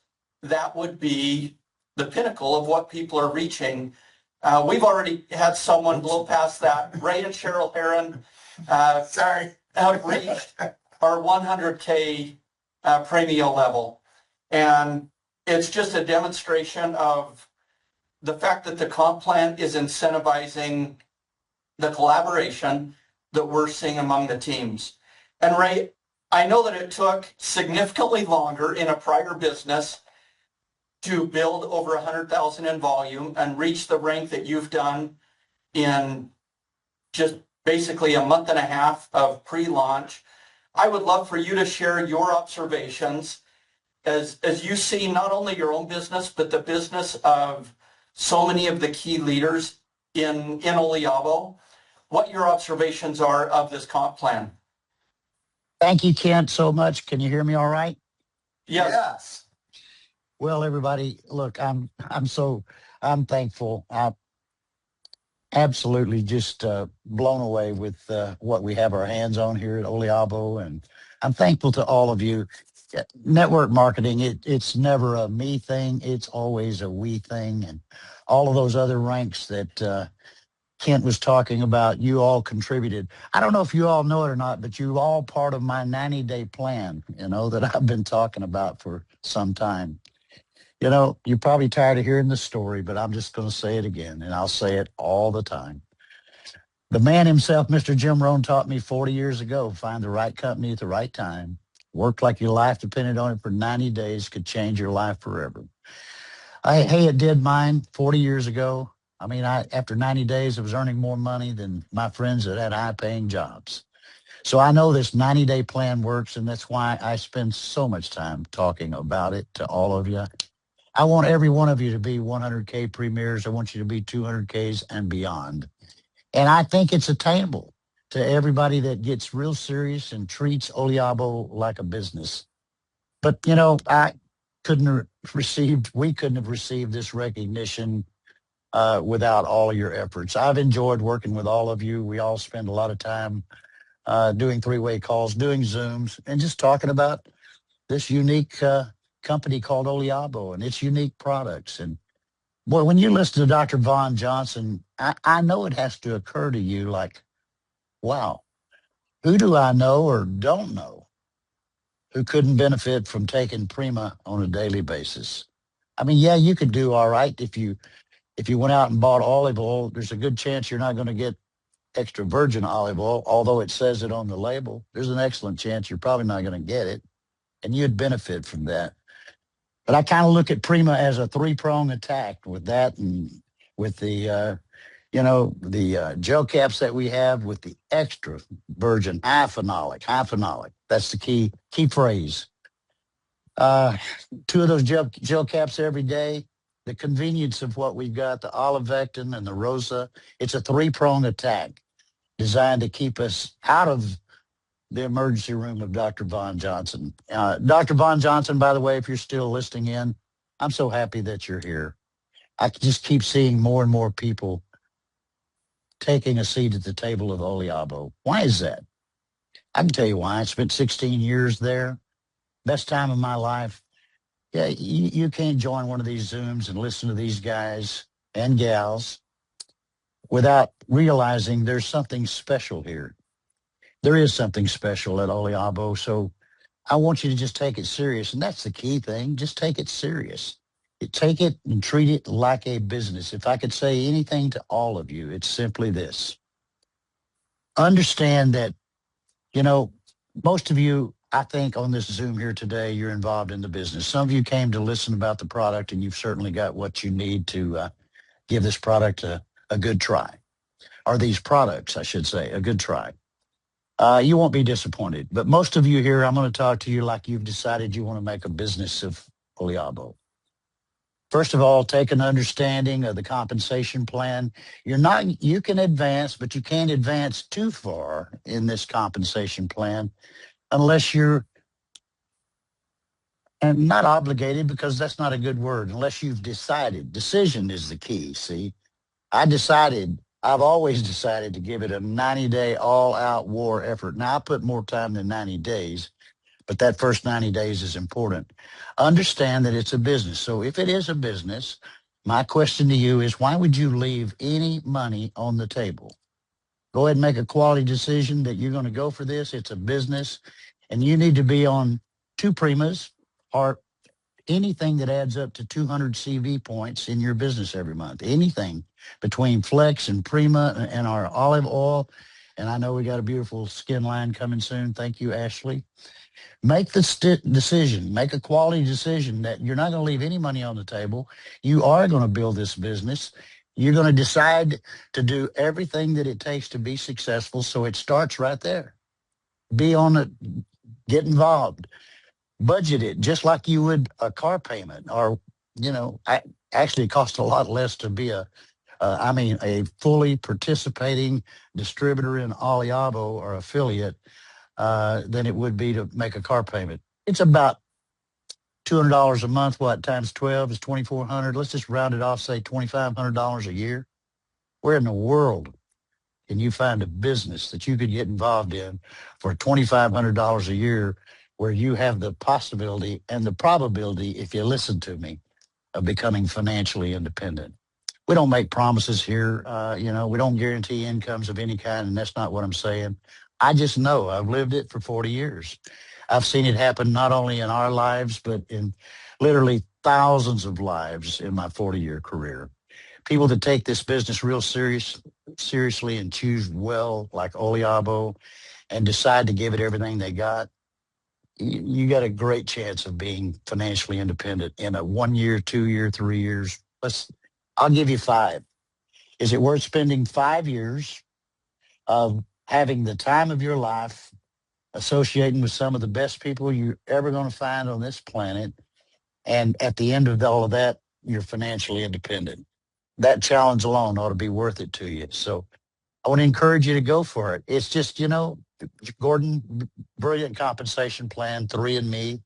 that would be the pinnacle of what people are reaching. We've already had someone blow past that. Ray and Cheryl Heron have reached our 100K Premio level. And it's just a demonstration of the fact that the comp plan is incentivizing the collaboration that we're seeing among the teams. And Ray, I know that it took significantly longer in a prior business to build over 100,000 in volume and reach the rank that you've done in just basically a month and a half of pre-launch. I would love for you to share your observations as you see not only your own business, but the business of so many of the key leaders in Oliabo, what your observations are of this comp plan. Thank you, Kent, so much. Can you hear me all right? Yes. Well, everybody, look, I'm thankful. I'm absolutely just blown away with what we have our hands on here at Oliabo, and I'm thankful to all of you. Network marketing, it's never a me thing. It's always a we thing, and all of those other ranks that Kent was talking about, you all contributed. I don't know if you all know it or not, but you all part of my 90-day plan, that I've been talking about for some time. You're probably tired of hearing the story, but I'm just going to say it again, and I'll say it all the time. The man himself, Mr. Jim Rohn, taught me 40 years ago, find the right company at the right time, work like your life depended on it for 90 days, could change your life forever. Hey, it did mine 40 years ago. I mean, after 90 days, I was earning more money than my friends that had high-paying jobs. So I know this 90-day plan works, and that's why I spend so much time talking about it to all of you. I want every one of you to be 100K premiers. I want you to be 200Ks and beyond. And I think it's attainable to everybody that gets real serious and treats Oliabo like a business. But, we couldn't have received this recognition without all of your efforts. I've enjoyed working with all of you. We all spend a lot of time doing three-way calls, doing Zooms, and just talking about this unique company called Oliabo and its unique products. And boy, when you listen to Dr. Vaughn Johnson, I know it has to occur to you like, wow, who do I know or don't know who couldn't benefit from taking Prima on a daily basis? I mean, yeah, you could do all right if you went out and bought olive oil. There's a good chance you're not going to get extra virgin olive oil, although it says it on the label. There's an excellent chance you're probably not going to get it, and you'd benefit from that. But I kind of look at Prima as a 3-prong attack with that and with the gel caps that we have, with the extra virgin high phenolic, high phenolic. That's the key phrase. Two of those gel caps every day. The convenience of what we've got, the olivectin and the rosa. It's a three-prong attack designed to keep us out of the emergency room of Dr. Von Johnson. Dr. Von Johnson, by the way, if you're still listening in, I'm so happy that you're here. I just keep seeing more and more people taking a seat at the table of Oliabo. Why is that? I can tell you why. I spent 16 years there. Best time of my life. Yeah, you can't join one of these Zooms and listen to these guys and gals without realizing there's something special here. There is something special at Oliabo. So I want you to just take it serious. And that's the key thing. Just take it serious. Take it and treat it like a business. If I could say anything to all of you, it's simply this. Understand that, most of you, I think on this Zoom here today, you're involved in the business. Some of you came to listen about the product, and you've certainly got what you need to give this product a good try. Or these products, I should say, a good try. You won't be disappointed. But most of you here, I'm going to talk to you like you've decided you want to make a business of Oliabo. First of all, take an understanding of the compensation plan. You can advance, but you can't advance too far in this compensation plan unless you're, and not obligated, because that's not a good word, unless you've decided. Decision is the key, see? I've always decided to give it a 90-day all-out war effort. Now, I put more time than 90 days, but that first 90 days is important. Understand that it's a business. So if it is a business, my question to you is, why would you leave any money on the table? Go ahead and make a quality decision that you're going to go for this. It's a business, and you need to be on 2 Primas or anything that adds up to 200 CV points in your business every month. Anything between Flex and Prima and our olive oil. And I know we got a beautiful skin line coming soon. Thank you, Ashley. Make the decision, make a quality decision that you're not going to leave any money on the table. You are going to build this business. You're going to decide to do everything that it takes to be successful. So it starts right there. Be on it, get involved, budget it just like you would a car payment, or, actually it costs a lot less to be a fully participating distributor in Oliabo or affiliate than it would be to make a car payment. It's about $200 a month. What times 12 is 2,400. Let's just round it off, say $2,500 a year. Where in the world can you find a business that you could get involved in for $2,500 a year, where you have the possibility and the probability, if you listen to me, of becoming financially independent? We don't make promises here. We don't guarantee incomes of any kind, and that's not what I'm saying. I just know I've lived it for 40 years. I've seen it happen not only in our lives, but in literally thousands of lives in my 40-year career. People that take this business real seriously and choose well, like Oliabo, and decide to give it everything they got, you got a great chance of being financially independent in a 1 year, 2 year, 3 years. I'll give you 5. Is it worth spending 5 years of having the time of your life associating with some of the best people you're ever going to find on this planet, and at the end of all of that, you're financially independent? That challenge alone ought to be worth it to you. So I want to encourage you to go for it. It's just, Gordon, brilliant compensation plan, 3 and me.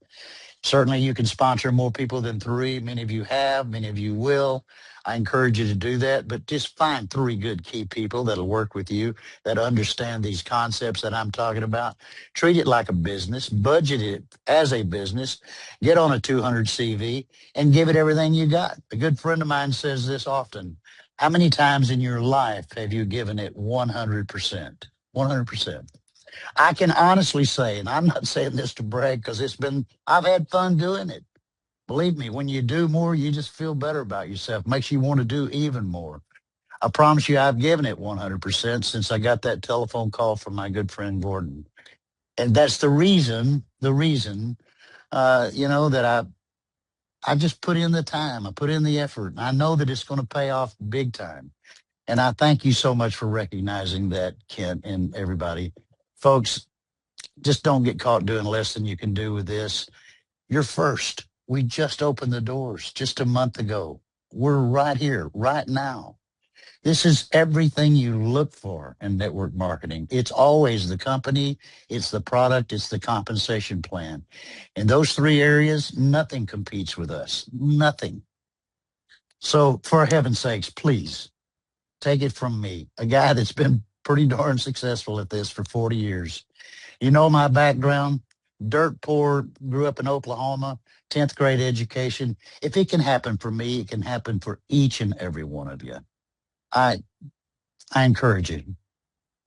Certainly you can sponsor more people than 3. Many of you have, many of you will. I encourage you to do that, but just find 3 good key people that'll work with you, that understand these concepts that I'm talking about. Treat it like a business, budget it as a business, get on a 200 CV and give it everything you got. A good friend of mine says this often: how many times in your life have you given it 100%? 100%. I can honestly say, and I'm not saying this to brag, because I've had fun doing it. Believe me, when you do more, you just feel better about yourself. Makes you want to do even more. I promise you, I've given it 100% since I got that telephone call from my good friend Gordon. And that's the reason, that I just put in the time. I put in the effort. And I know that it's going to pay off big time. And I thank you so much for recognizing that, Kent, and everybody. Folks, just don't get caught doing less than you can do with this. You're first. We just opened the doors just a month ago. We're right here, right now. This is everything you look for in network marketing. It's always the company, it's the product, it's the compensation plan. In those three areas, nothing competes with us. Nothing. So for heaven's sakes, please take it from me, a guy that's been pretty darn successful at this for 40 years. You know my background, dirt poor, grew up in Oklahoma, 10th grade education. If it can happen for me, it can happen for each and every one of you. I I encourage you,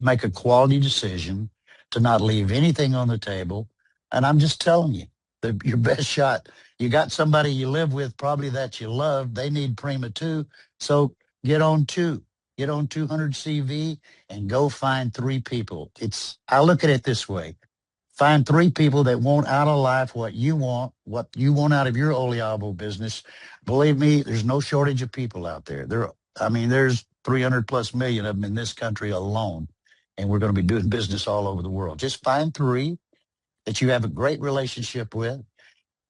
make a quality decision to not leave anything on the table. And I'm just telling you, your best shot. You got somebody you live with, probably that you love. They need Prima too. So get on two. Get on 200 CV and go find three people. I look at it this way. Find three people that want out of life what you want out of your Oliabo business. Believe me, there's no shortage of people out there. There's 300 plus million of them in this country alone, and we're going to be doing business all over the world. Just find three that you have a great relationship with.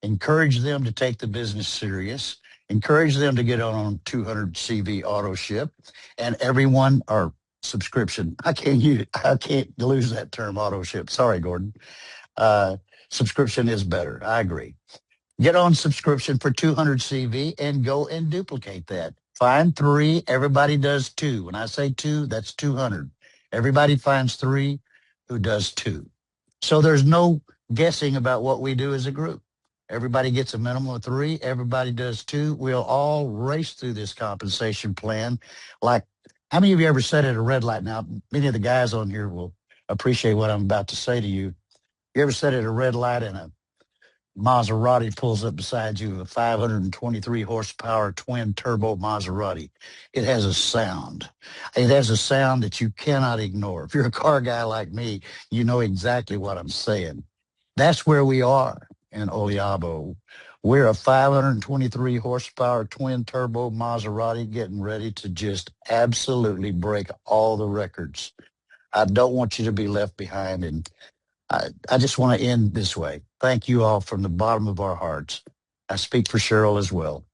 Encourage them to take the business serious. Encourage them to get on 200 CV auto ship, and everyone or subscription. I can't lose that term, auto ship. Sorry, Gordon. Uh, Subscription is better. I agree. Get on subscription for 200 CV and go and duplicate that. Find three. Everybody does two. When I say two, that's 200. Everybody finds three who does two. So there's no guessing about what we do as a group. Everybody gets a minimum of three. Everybody does two. We'll all race through this compensation plan. Like, how many of you ever sat at a red light? Now, many of the guys on here will appreciate what I'm about to say to you. You ever sat at a red light and a Maserati pulls up beside you, a 523 horsepower twin turbo Maserati? It has a sound. It has a sound that you cannot ignore. If you're a car guy like me, you know exactly what I'm saying. That's where we are in Oliabo. We're a 523 horsepower twin turbo Maserati getting ready to just absolutely break all the records. I don't want you to be left behind. And I just want to end this way. Thank you all from the bottom of our hearts. I speak for Cheryl as well.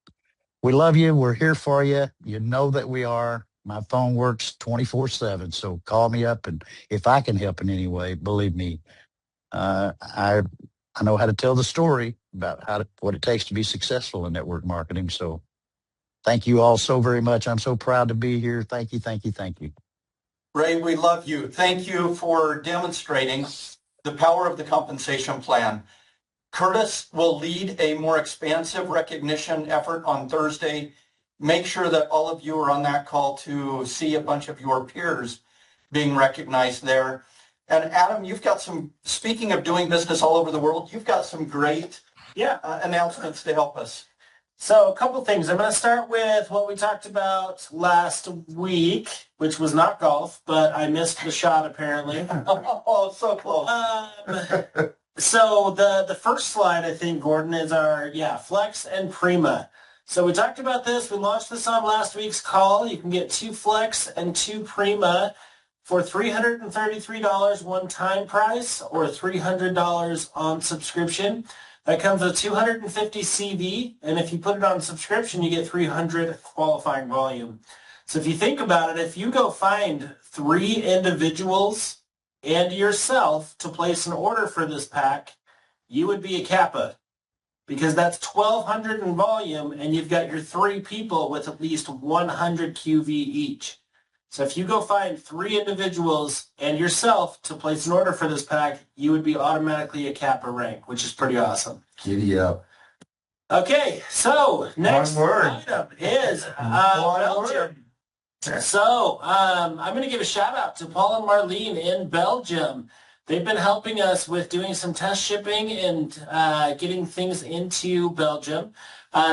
We love you. We're here for you. You know that we are. My phone works 24/7, so call me up. And if I can help in any way, believe me, I know how to tell the story about what it takes to be successful in network marketing. So thank you all so very much. I'm so proud to be here. Thank you, thank you, thank you. Ray, we love you. Thank you for demonstrating the power of the compensation plan. Curtis will lead a more expansive recognition effort on Thursday. Make sure that all of you are on that call to see a bunch of your peers being recognized there. And Adam, you've got speaking of doing business all over the world, you've got some great announcements to help us. So a couple things. I'm going to start with what we talked about last week, which was not golf, but I missed the shot apparently. Oh, so close. So the first slide, I think, Gordon, is our, Flex and Prima. So we talked about this. We launched this on last week's call. You can get 2 Flex and 2 Prima for $333 one-time price or $300 on subscription. That comes with 250 CV, and if you put it on subscription, you get 300 qualifying volume. So if you think about it, if you go find 3 individuals and yourself to place an order for this pack, you would be a Kappa, because that's 1,200 in volume, and you've got your 3 people with at least 100 QV each. So if you go find 3 individuals and yourself to place an order for this pack, you would be automatically a Kappa rank, which is pretty awesome. Giddy up. Okay, so next item is Belgium. So I'm going to give a shout out to Paul and Marlene in Belgium. They've been helping us with doing some test shipping and getting things into Belgium.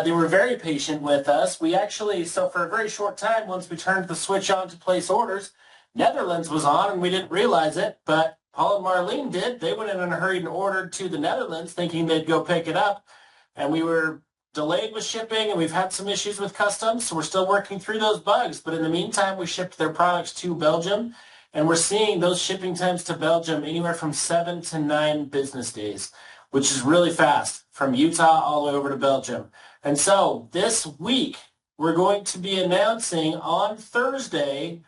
They were very patient with us. We actually, so for a very short time, once we turned the switch on to place orders, Netherlands was on and we didn't realize it, but Paul and Marlene did. They went in a hurry and ordered to the Netherlands thinking they'd go pick it up. And we were delayed with shipping, and we've had some issues with customs, so we're still working through those bugs. But in the meantime, we shipped their products to Belgium, and we're seeing those shipping times to Belgium anywhere from 7 to 9 business days, which is really fast, from Utah all the way over to Belgium. And so this week, we're going to be announcing on Thursday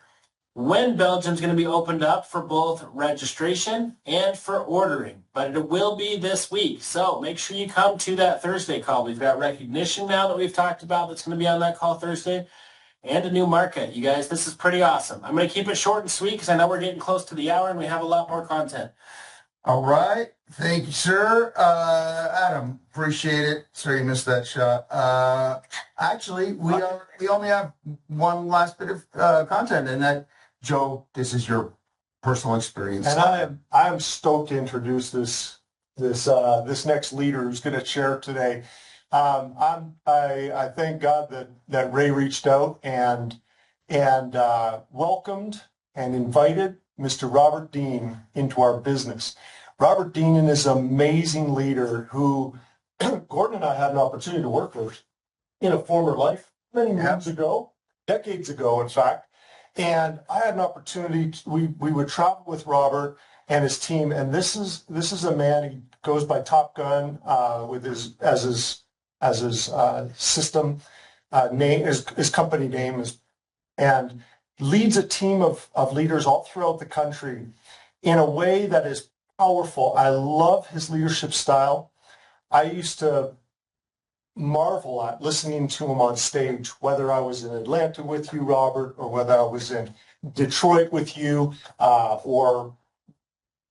when Belgium's going to be opened up for both registration and for ordering. But it will be this week. So make sure you come to that Thursday call. We've got recognition now that we've talked about that's going to be on that call Thursday, and a new market. You guys, this is pretty awesome. I'm going to keep it short and sweet because I know we're getting close to the hour and we have a lot more content. All right. Thank you, sir. Adam, appreciate it. Sorry you missed that shot. Actually, we only have one last bit of content, and that, Joe, this is your personal experience. And I am stoked to introduce this next leader who's going to share today. I thank God that Ray reached out and welcomed and invited Mr. Robert Dean into our business. Robert Dean is an amazing leader who Gordon and I had an opportunity to work with in a former life many moons ago, decades ago, in fact. And I had an opportunity. We would travel with Robert and his team, and this is a man. He goes by Top Gun with his system name, his company name is, and leads a team of leaders all throughout the country in a way that is powerful. I love his leadership style. I used to marvel at listening to him on stage, whether I was in Atlanta with you, Robert, or whether I was in Detroit with you, or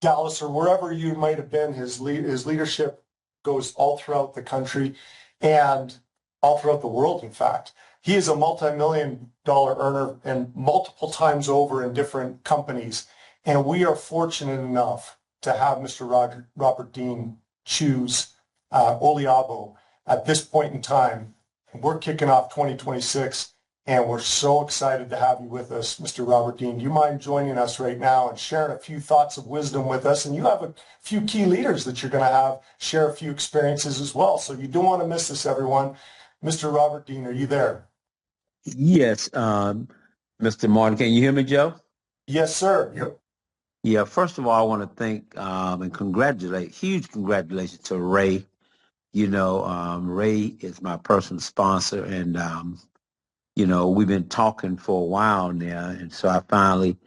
Dallas, or wherever you might have been. His leadership goes all throughout the country and all throughout the world, in fact. He is a multi-million-dollar earner and multiple times over in different companies. And we are fortunate enough to have Mr. Robert Dean choose Oliabo at this point in time. We're kicking off 2026, and we're so excited to have you with us, Mr. Robert Dean. Do you mind joining us right now and sharing a few thoughts of wisdom with us? And you have a few key leaders that you're going to have share a few experiences as well. So you don't want to miss this, everyone. Mr. Robert Dean, are you there? Yes, Mr. Martin, can you hear me, Joe? Yes, sir. Yep. Yeah, first of all, I want to thank and huge congratulations to Ray. You know, Ray is my personal sponsor, and, you know, we've been talking for a while now, and so I finally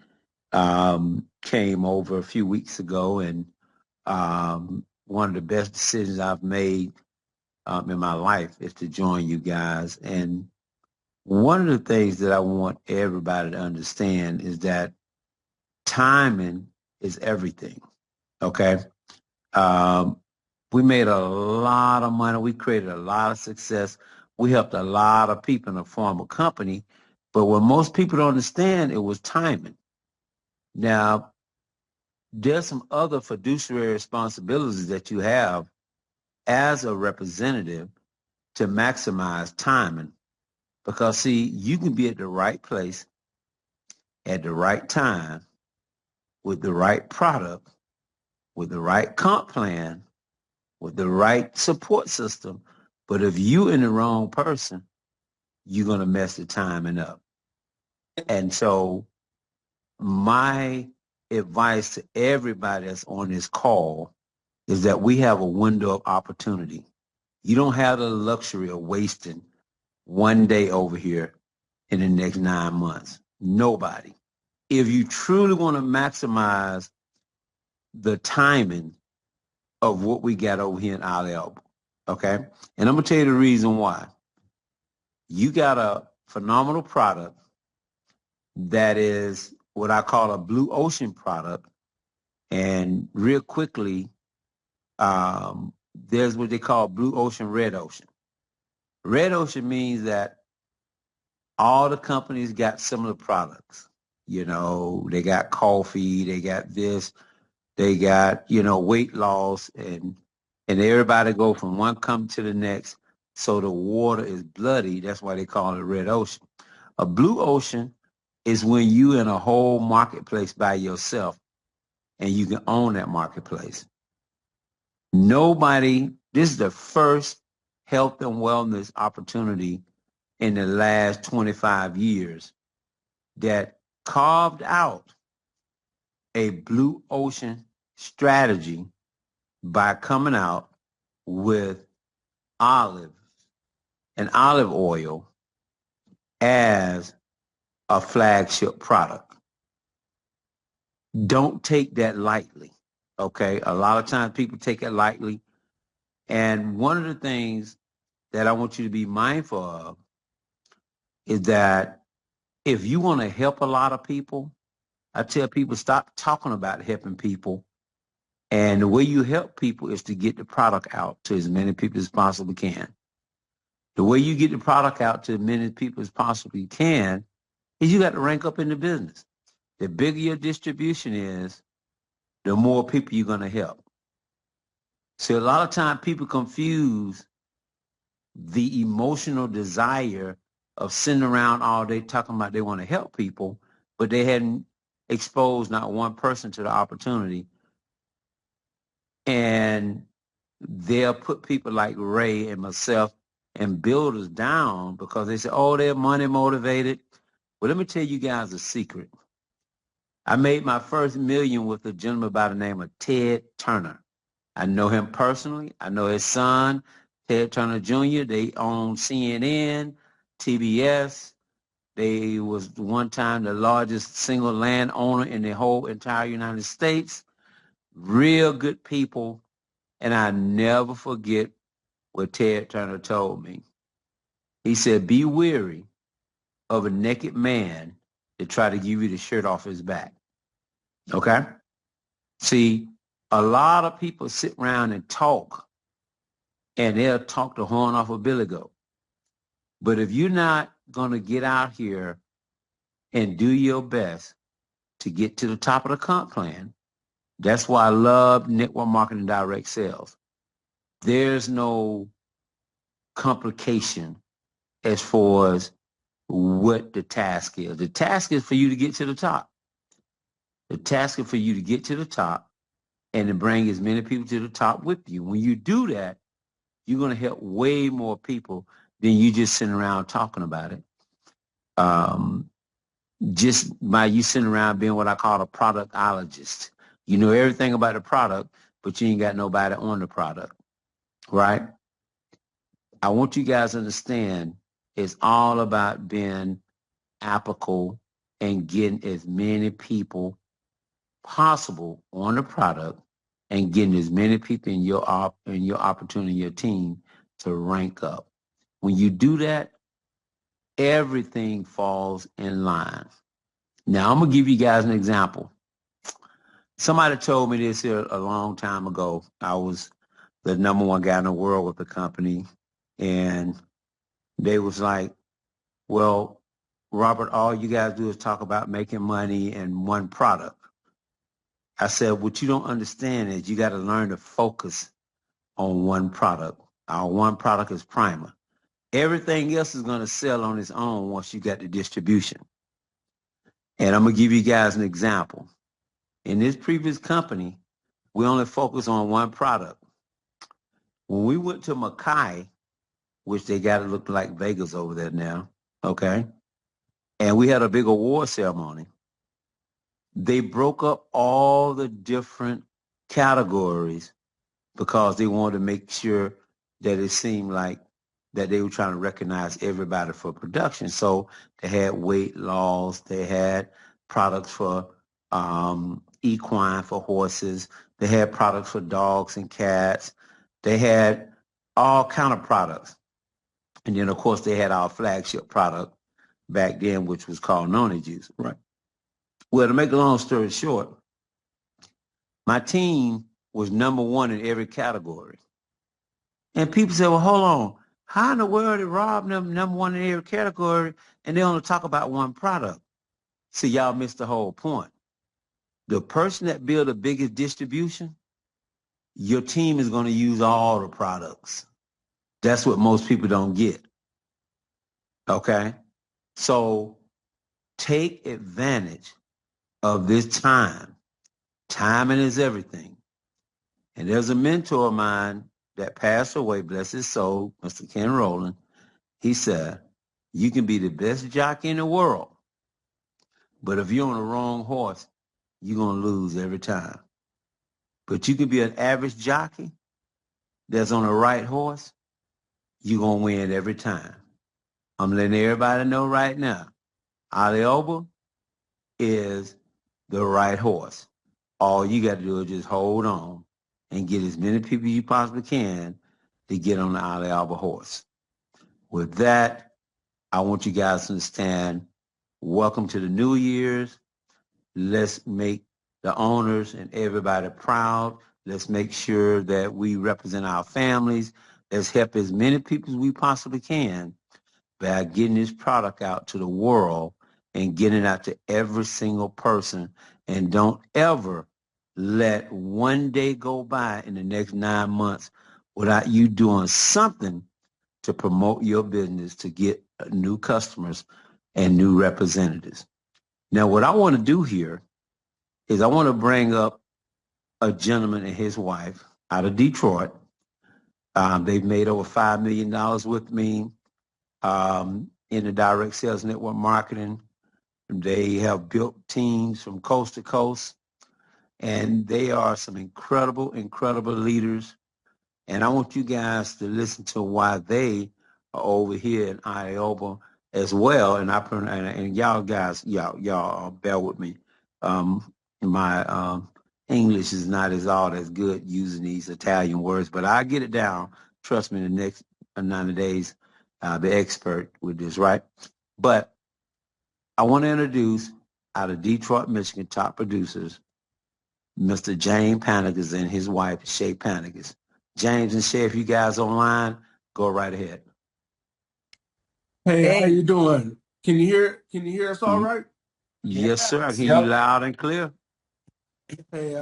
came over a few weeks ago, and one of the best decisions I've made in my life is to join you guys. And one of the things that I want everybody to understand is that timing is everything, okay? We made a lot of money. We created a lot of success. We helped a lot of people in a formal company. But what most people don't understand, it was timing. Now, there's some other fiduciary responsibilities that you have as a representative to maximize timing. Because, see, you can be at the right place at the right time with the right product, with the right comp plan, with the right support system. But if you in the wrong person, you're going to mess the timing up. And so my advice to everybody that's on this call is that we have a window of opportunity. You don't have the luxury of wasting one day over here in the next 9 months. Nobody. If you truly want to maximize the timing of what we got over here in Oliabo, okay? And I'm going to tell you the reason why. You got a phenomenal product that is what I call a blue ocean product. And real quickly, there's what they call blue ocean, red ocean. Red ocean means that all the companies got similar products. You know, they got coffee, they got this, they got, you know, weight loss, and everybody go from one company to the next. So the water is bloody. That's why they call it a red ocean. A blue ocean is when you in a whole marketplace by yourself and you can own that marketplace. Nobody, this is the first health and wellness opportunity in the last 25 years that carved out a blue ocean strategy by coming out with olive and olive oil as a flagship product. Don't take that lightly, okay? A lot of times people take it lightly. And one of the things that I want you to be mindful of is that if you want to help a lot of people, I tell people stop talking about helping people. And the way you help people is to get the product out to as many people as possibly can. The way you get the product out to as many people as possibly can is you got to rank up in the business. The bigger your distribution is, the more people you're going to help. So a lot of times people confuse the emotional desire of sitting around all day talking about they want to help people, but they hadn't exposed not one person to the opportunity. And they'll put people like Ray and myself and builders down because they say, oh, they're money motivated. Well, let me tell you guys a secret. I made my first million with a gentleman by the name of Ted Turner. I know him personally. I know his son, Ted Turner Jr. They own CNN, TBS. They was one time the largest single land owner in the whole entire United States. Real good people. And I never forget what Ted Turner told me. He said, be weary of a naked man to try to give you the shirt off his back. Okay? See, a lot of people sit around and talk, and they'll talk the horn off a billy goat. But if you're not going to get out here and do your best to get to the top of the comp plan, that's why I love network marketing direct sales. There's no complication as far as what the task is. The task is for you to get to the top. The task is for you to get to the top and to bring as many people to the top with you. When you do that, you're going to help way more people than you just sitting around talking about it. Just by you sitting around being what I call a productologist. You know everything about the product, but you ain't got nobody on the product, right? I want you guys to understand it's all about being applicable and getting as many people possible on the product and getting as many people in your opportunity, your team to rank up. When you do that, everything falls in line. Now, I'm going to give you guys an example. Somebody told me this here a long time ago. I was the number one guy in the world with the company, and they was like, well, Robert, all you guys do is talk about making money in one product. I said, what you don't understand is you got to learn to focus on one product. Our one product is primer. Everything else is going to sell on its own once you got the distribution. And I'm going to give you guys an example. In this previous company, we only focus on one product. When we went to Mackay, which they got to look like Vegas over there now, okay? And we had a big award ceremony. They broke up all the different categories because they wanted to make sure that it seemed like that they were trying to recognize everybody for production. So they had weight loss, they had products for equine for horses, they had products for dogs and cats, they had all kind of products. And then of course they had our flagship product back then, which was called Noni Juice, right? Well, to make a long story short, my team was number one in every category. And people say, well, hold on. How in the world did Rob number one in every category and they only talk about one product? See, y'all missed the whole point. The person that build the biggest distribution, your team is going to use all the products. That's what most people don't get. Okay? So take advantage of this time. Timing is everything. And there's a mentor of mine that passed away, bless his soul, Mr. Ken Rowland, he said, you can be the best jockey in the world, but if you're on the wrong horse, you're going to lose every time. But you can be an average jockey that's on the right horse, you're going to win every time. I'm letting everybody know right now, Oliabo is the right horse. All you got to do is just hold on and get as many people you possibly can to get on the Oliabo horse. With that, I want you guys to understand, welcome to the New Year's. Let's make the owners and everybody proud. Let's make sure that we represent our families. Let's help as many people as we possibly can by getting this product out to the world and getting it out to every single person. And don't ever let one day go by in the next 9 months without you doing something to promote your business, to get new customers and new representatives. Now, what I want to do here is I want to bring up a gentleman and his wife out of Detroit. They've made over $5 million with me in the direct sales network marketing. They have built teams from coast to coast, and they are some incredible, incredible leaders. And I want you guys to listen to why they are over here in Iowa as well. And y'all guys, y'all bear with me. My English is not all as good using these Italian words, but I get it down. Trust me, in the next 90 days, I'll be expert with this, right? But I want to introduce out of Detroit, Michigan, top producers, Mr. James Panagas and his wife, Shay Panagas. James and Shay, if you guys online, go right ahead. Hey, how you doing? Can you hear us all right? Yes, sir. I hear you loud and clear. Hey,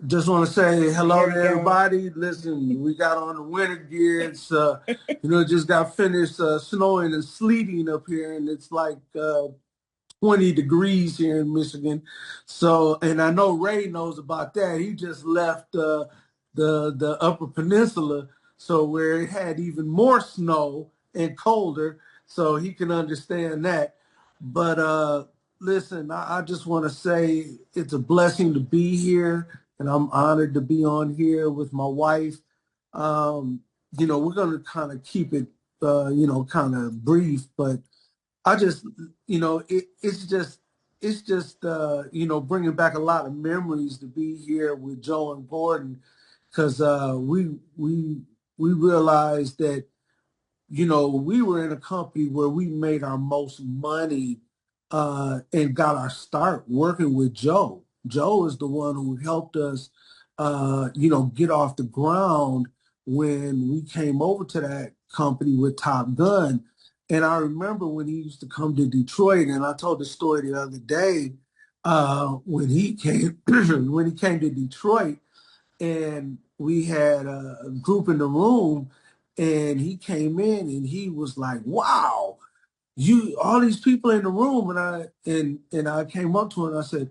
just want to say hello to everybody. Listen, we got on the winter gear. It's just got finished snowing and sleeting up here, and it's like 20 degrees here in Michigan. So, and I know Ray knows about that. He just left the Upper Peninsula, so where it had even more snow and colder, so he can understand that. But listen, I just want to say it's a blessing to be here, and I'm honored to be on here with my wife. We're going to kind of keep it, kind of brief, but I just, it's just, bringing back a lot of memories to be here with Joe and Gordon, because we realized that, we were in a company where we made our most money and got our start working with Joe. Joe is the one who helped us, get off the ground when we came over to that company with Top Gun. And I remember when he used to come to Detroit, and I told the story the other day when he came when he came to Detroit, and we had a group in the room, and he came in and he was like, "Wow, you all these people in the room," and I came up to him and I said,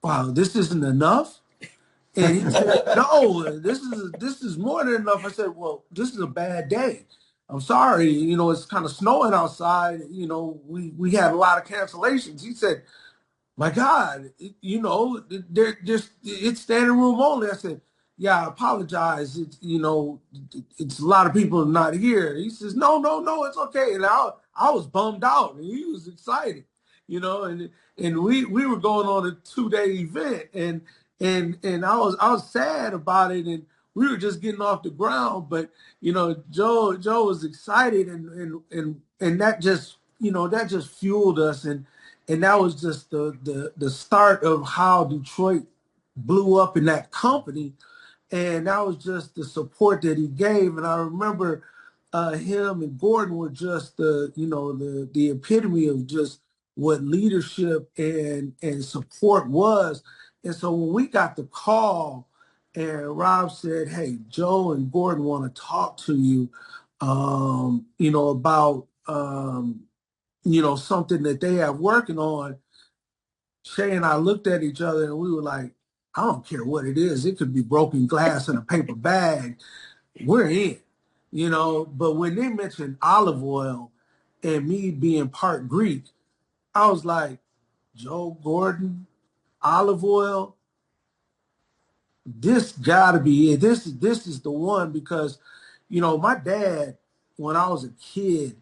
"Wow, this isn't enough." And he said, "No, this is more than enough." I said, "Well, this is a bad day. I'm sorry, it's kind of snowing outside. We had a lot of cancellations." He said, "My God, they're just it's standing room only." I said, "Yeah, I apologize. It's a lot of people not here." He says, "No, it's okay." And I was bummed out, and he was excited, and we were going on a 2-day event, and I was sad about it, and we were just getting off the ground, but Joe was excited, and that just fueled us, and that was just the start of how Detroit blew up in that company. And that was just the support that he gave. And I remember him and Gordon were just the epitome of just what leadership and support was. And so when we got the call and Rob said, "Hey, Joe and Gordon want to talk to you, about something that they have working on," Shay and I looked at each other and we were like, "I don't care what it is. It could be broken glass in a paper bag. we're in, but when they mentioned olive oil and me being part Greek, I was like, Joe Gordon, olive oil, this gotta be it. This is the one because, my dad, when I was a kid,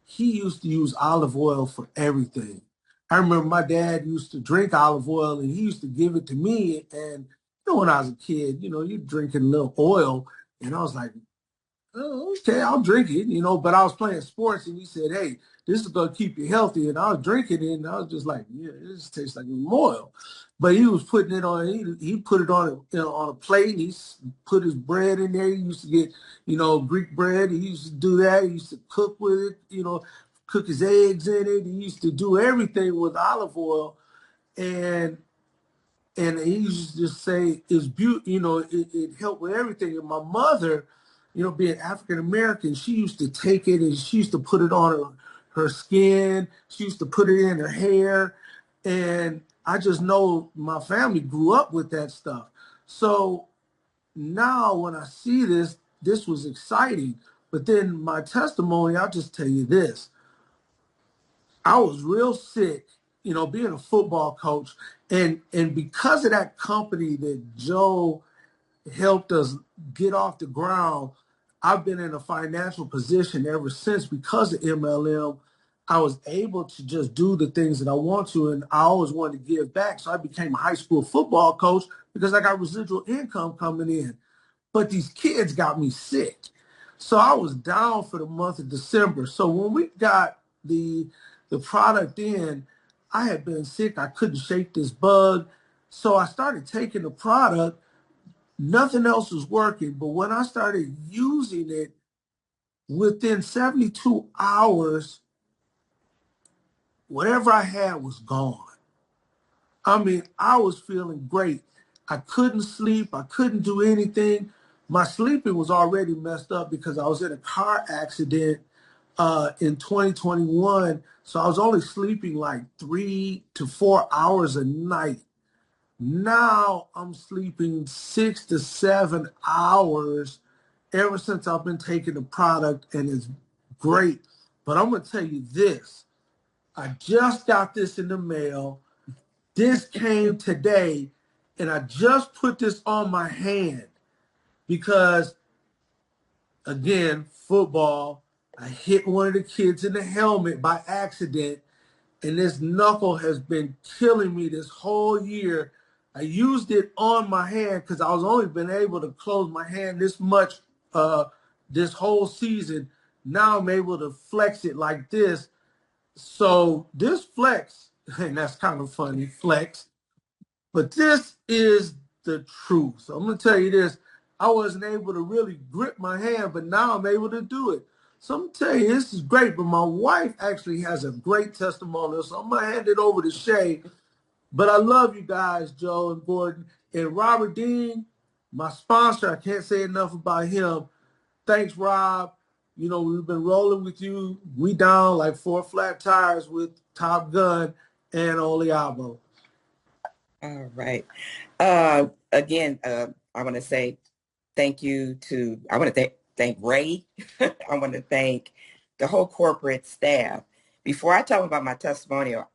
he used to use olive oil for everything. I remember my dad used to drink olive oil and he used to give it to me. And when I was a kid, you're drinking a little oil. And I was like, oh, okay, I'll drink it, but I was playing sports and he said, hey, this is going to keep you healthy. And I was drinking it and I was just like, yeah, this tastes like oil. But he was putting it on, he put it on, on a plate. He put his bread in there. He used to get, Greek bread. He used to do that. He used to cook with it, cook his eggs in it. He used to do everything with olive oil. And he used to just say it's beautiful, it helped with everything. And my mother, being African American, she used to take it and she used to put it on her skin. She used to put it in her hair. And I just know my family grew up with that stuff. So now when I see this was exciting. But then my testimony, I'll just tell you this. I was real sick, being a football coach. And because of that company that Joe helped us get off the ground, I've been in a financial position ever since because of MLM. I was able to just do the things that I want to, and I always wanted to give back. So I became a high school football coach because I got residual income coming in. But these kids got me sick. So I was down for the month of December. So when we got the product in, I had been sick. I couldn't shake this bug. So I started taking the product. Nothing else was working. But when I started using it, within 72 hours, whatever I had was gone. I mean, I was feeling great. I couldn't sleep. I couldn't do anything. My sleeping was already messed up because I was in a car accident in 2021. So I was only sleeping like 3 to 4 hours a night. Now I'm sleeping 6 to 7 hours ever since I've been taking the product, and it's great. But I'm going to tell you this. I just got this in the mail. This came today, and I just put this on my hand because, again, football, I hit one of the kids in the helmet by accident, and this knuckle has been killing me this whole year. I used it on my hand because I was only been able to close my hand this much this whole season. Now I'm able to flex it like this. So this flex, and that's kind of funny, flex, but this is the truth. So I'm going to tell you this. I wasn't able to really grip my hand, but now I'm able to do it. So I'm going to tell you, this is great. But my wife actually has a great testimonial. So I'm going to hand it over to Shay. But I love you guys, Joe and Gordon. And Robert Dean, my sponsor, I can't say enough about him. Thanks, Rob. We've been rolling with you. We down like 4 flat tires with Top Gun and Oliabo. All right. Again, I want to say thank you to, I want to thank Ray. I want to thank the whole corporate staff. Before I talk about my testimonial,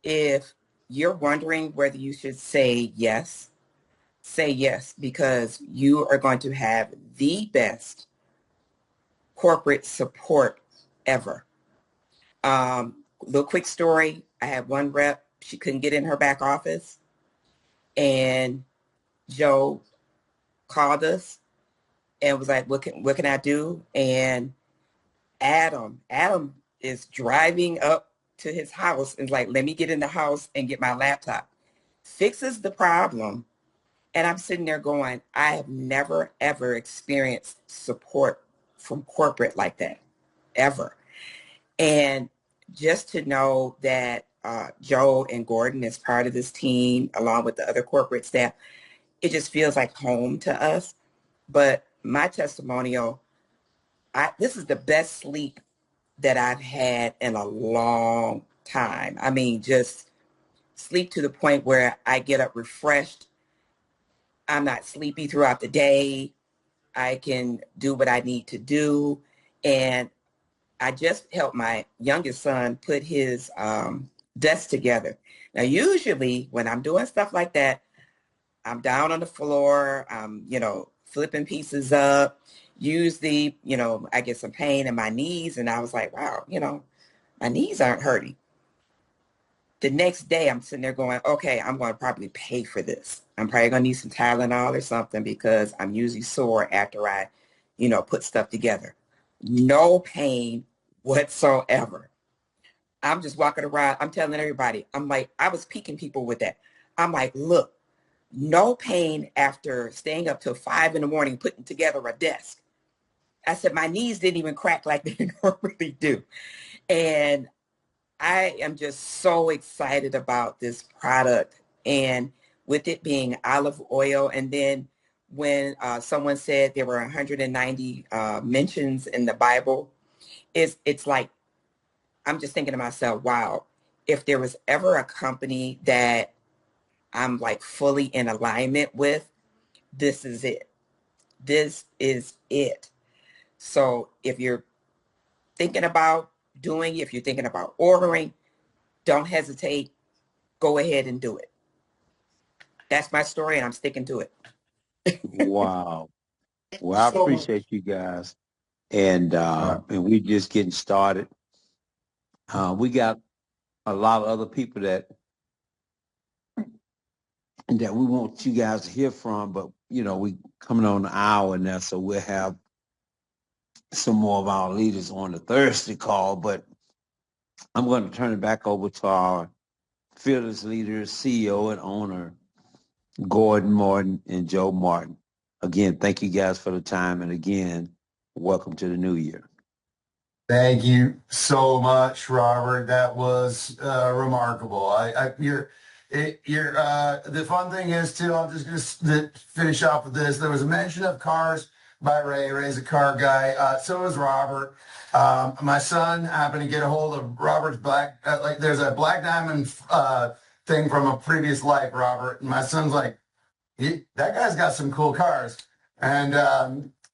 if you're wondering whether you should say yes, because you are going to have the best corporate support ever. Little quick story. I had one rep. She couldn't get in her back office. And Joe called us and was like, what can I do? And Adam is driving up to his house and is like, let me get in the house and get my laptop. Fixes the problem. And I'm sitting there going, I have never, ever experienced support from corporate like that, ever. And just to know that Joe and Gordon is part of this team, along with the other corporate staff, it just feels like home to us. But my testimonial, this is the best sleep that I've had in a long time. I mean, just sleep to the point where I get up refreshed. I'm not sleepy throughout the day. I can do what I need to do. And I just helped my youngest son put his desk together. Now, usually when I'm doing stuff like that, I'm down on the floor, I'm, flipping pieces up, usually, I get some pain in my knees. And I was like, wow, my knees aren't hurting. The next day I'm sitting there going, okay, I'm going to probably pay for this. I'm probably going to need some Tylenol or something because I'm usually sore after I, put stuff together. No pain whatsoever. I'm just walking around. I'm telling everybody, I'm like, I was piquing people with that. I'm like, look, no pain after staying up till 5 a.m. putting together a desk. I said, my knees didn't even crack like they normally do. And I am just so excited about this product, and with it being olive oil. And then when someone said there were 190 mentions in the Bible, it's like, I'm just thinking to myself, wow, if there was ever a company that I'm like fully in alignment with, this is it. This is it. So if you're thinking about doing, if you're thinking about ordering, don't hesitate. Go ahead and do it. That's my story, and I'm sticking to it. Wow. Well, I So much. appreciate you guys. And we just getting started. We got a lot of other people that we want you guys to hear from, but we coming on the hour now, so we'll have some more of our leaders on the Thursday call. But I'm going to turn it back over to our fearless leaders, CEO and owner, Gordon Martin and Joe Martin. Again, thank you guys for the time, and again, welcome to the new year. Thank you so much, Robert. That was remarkable. The fun thing is too. I'm just going to finish off with this. There was a mention of cars by Ray. Ray's a car guy. So is Robert. My son happened to get a hold of Robert's there's a black diamond thing from a previous life, Robert. And my son's like, that guy's got some cool cars. And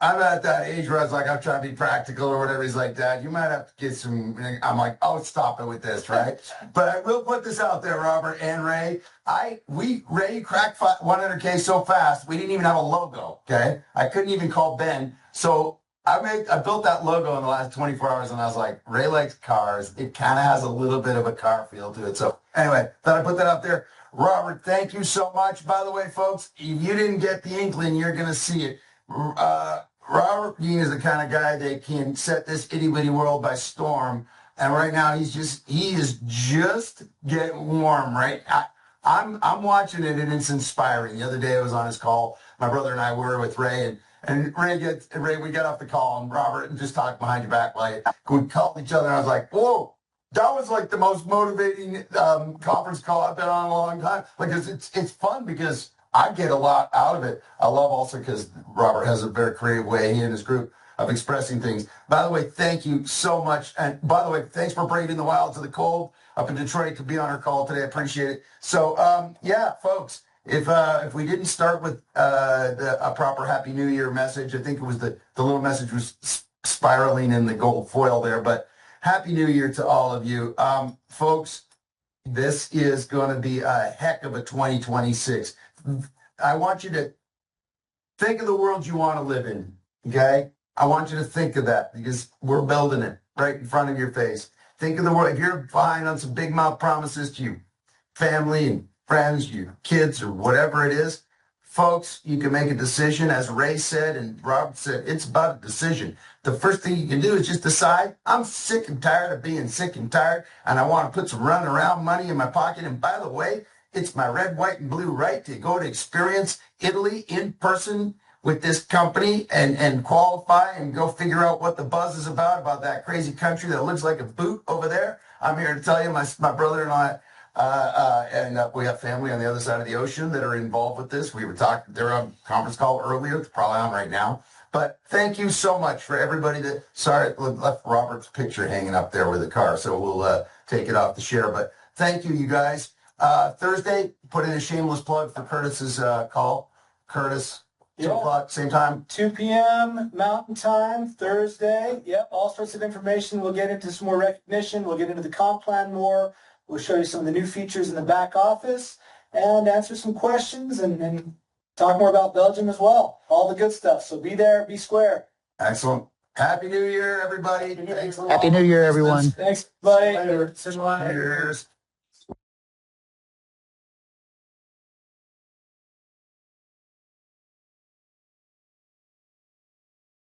I'm at that age where I was like, I'm trying to be practical or whatever. He's like, Dad, you might have to get some. I'm like, oh, stop it with this, right? But I will put this out there, Robert and Ray. Ray cracked 100K so fast, we didn't even have a logo, okay? I couldn't even call Ben. So I built that logo in the last 24 hours, and I was like, Ray likes cars. It kind of has a little bit of a car feel to it. So anyway, thought I'd put that out there. Robert, thank you so much. By the way, folks, if you didn't get the inkling, you're going to see it. Robert Dean is the kind of guy that can set this itty-bitty world by storm. And right now, he is just getting warm, right? I'm watching it, and it's inspiring. The other day, I was on his call. My brother and I were with Ray, and Ray, we got off the call, and Robert just talked behind your back. Like, we called each other, and I was like, whoa. That was like the most motivating conference call I've been on in a long time. Like, it's fun because I get a lot out of it. I love also because Robert has a very creative way, he and his group, of expressing things. By the way, thank you so much. And by the way, thanks for braving the wild to the cold up in Detroit to be on our call today. I appreciate it. So, yeah, folks, if we didn't start with a proper Happy New Year message, I think it was the little message was spiraling in the gold foil there, but Happy New Year to all of you. Folks, this is going to be a heck of a 2026. I want you to think of the world you want to live in, okay? I want you to think of that because we're building it right in front of your face. Think of the world. If you're behind on some big mouth promises to you, family and friends, your kids, or whatever it is, folks, you can make a decision. As Ray said and Robert said, it's about a decision. The first thing you can do is just decide, I'm sick and tired of being sick and tired, and I want to put some run around money in my pocket. And by the way, it's my red, white, and blue right to go to experience Italy in person with this company and qualify and go figure out what the buzz is about that crazy country that looks like a boot over there. I'm here to tell you, my brother and I, we have family on the other side of the ocean that are involved with this. We were talking, they're on a conference call earlier, it's probably on right now. But thank you so much for everybody that, sorry, I left Robert's picture hanging up there with the car, so we'll take it off the share. But thank you, you guys. Thursday, put in a shameless plug for Curtis's call. Curtis, 2 o'clock, same time. 2 p.m. Mountain Time, Thursday. Yep, all sorts of information. We'll get into some more recognition. We'll get into the comp plan more. We'll show you some of the new features in the back office and answer some questions and talk more about Belgium as well. All the good stuff. So be there, be square. Excellent. Happy New Year, everybody. Thanks a lot. Happy New Year, everyone. Thanks, buddy. Cheers.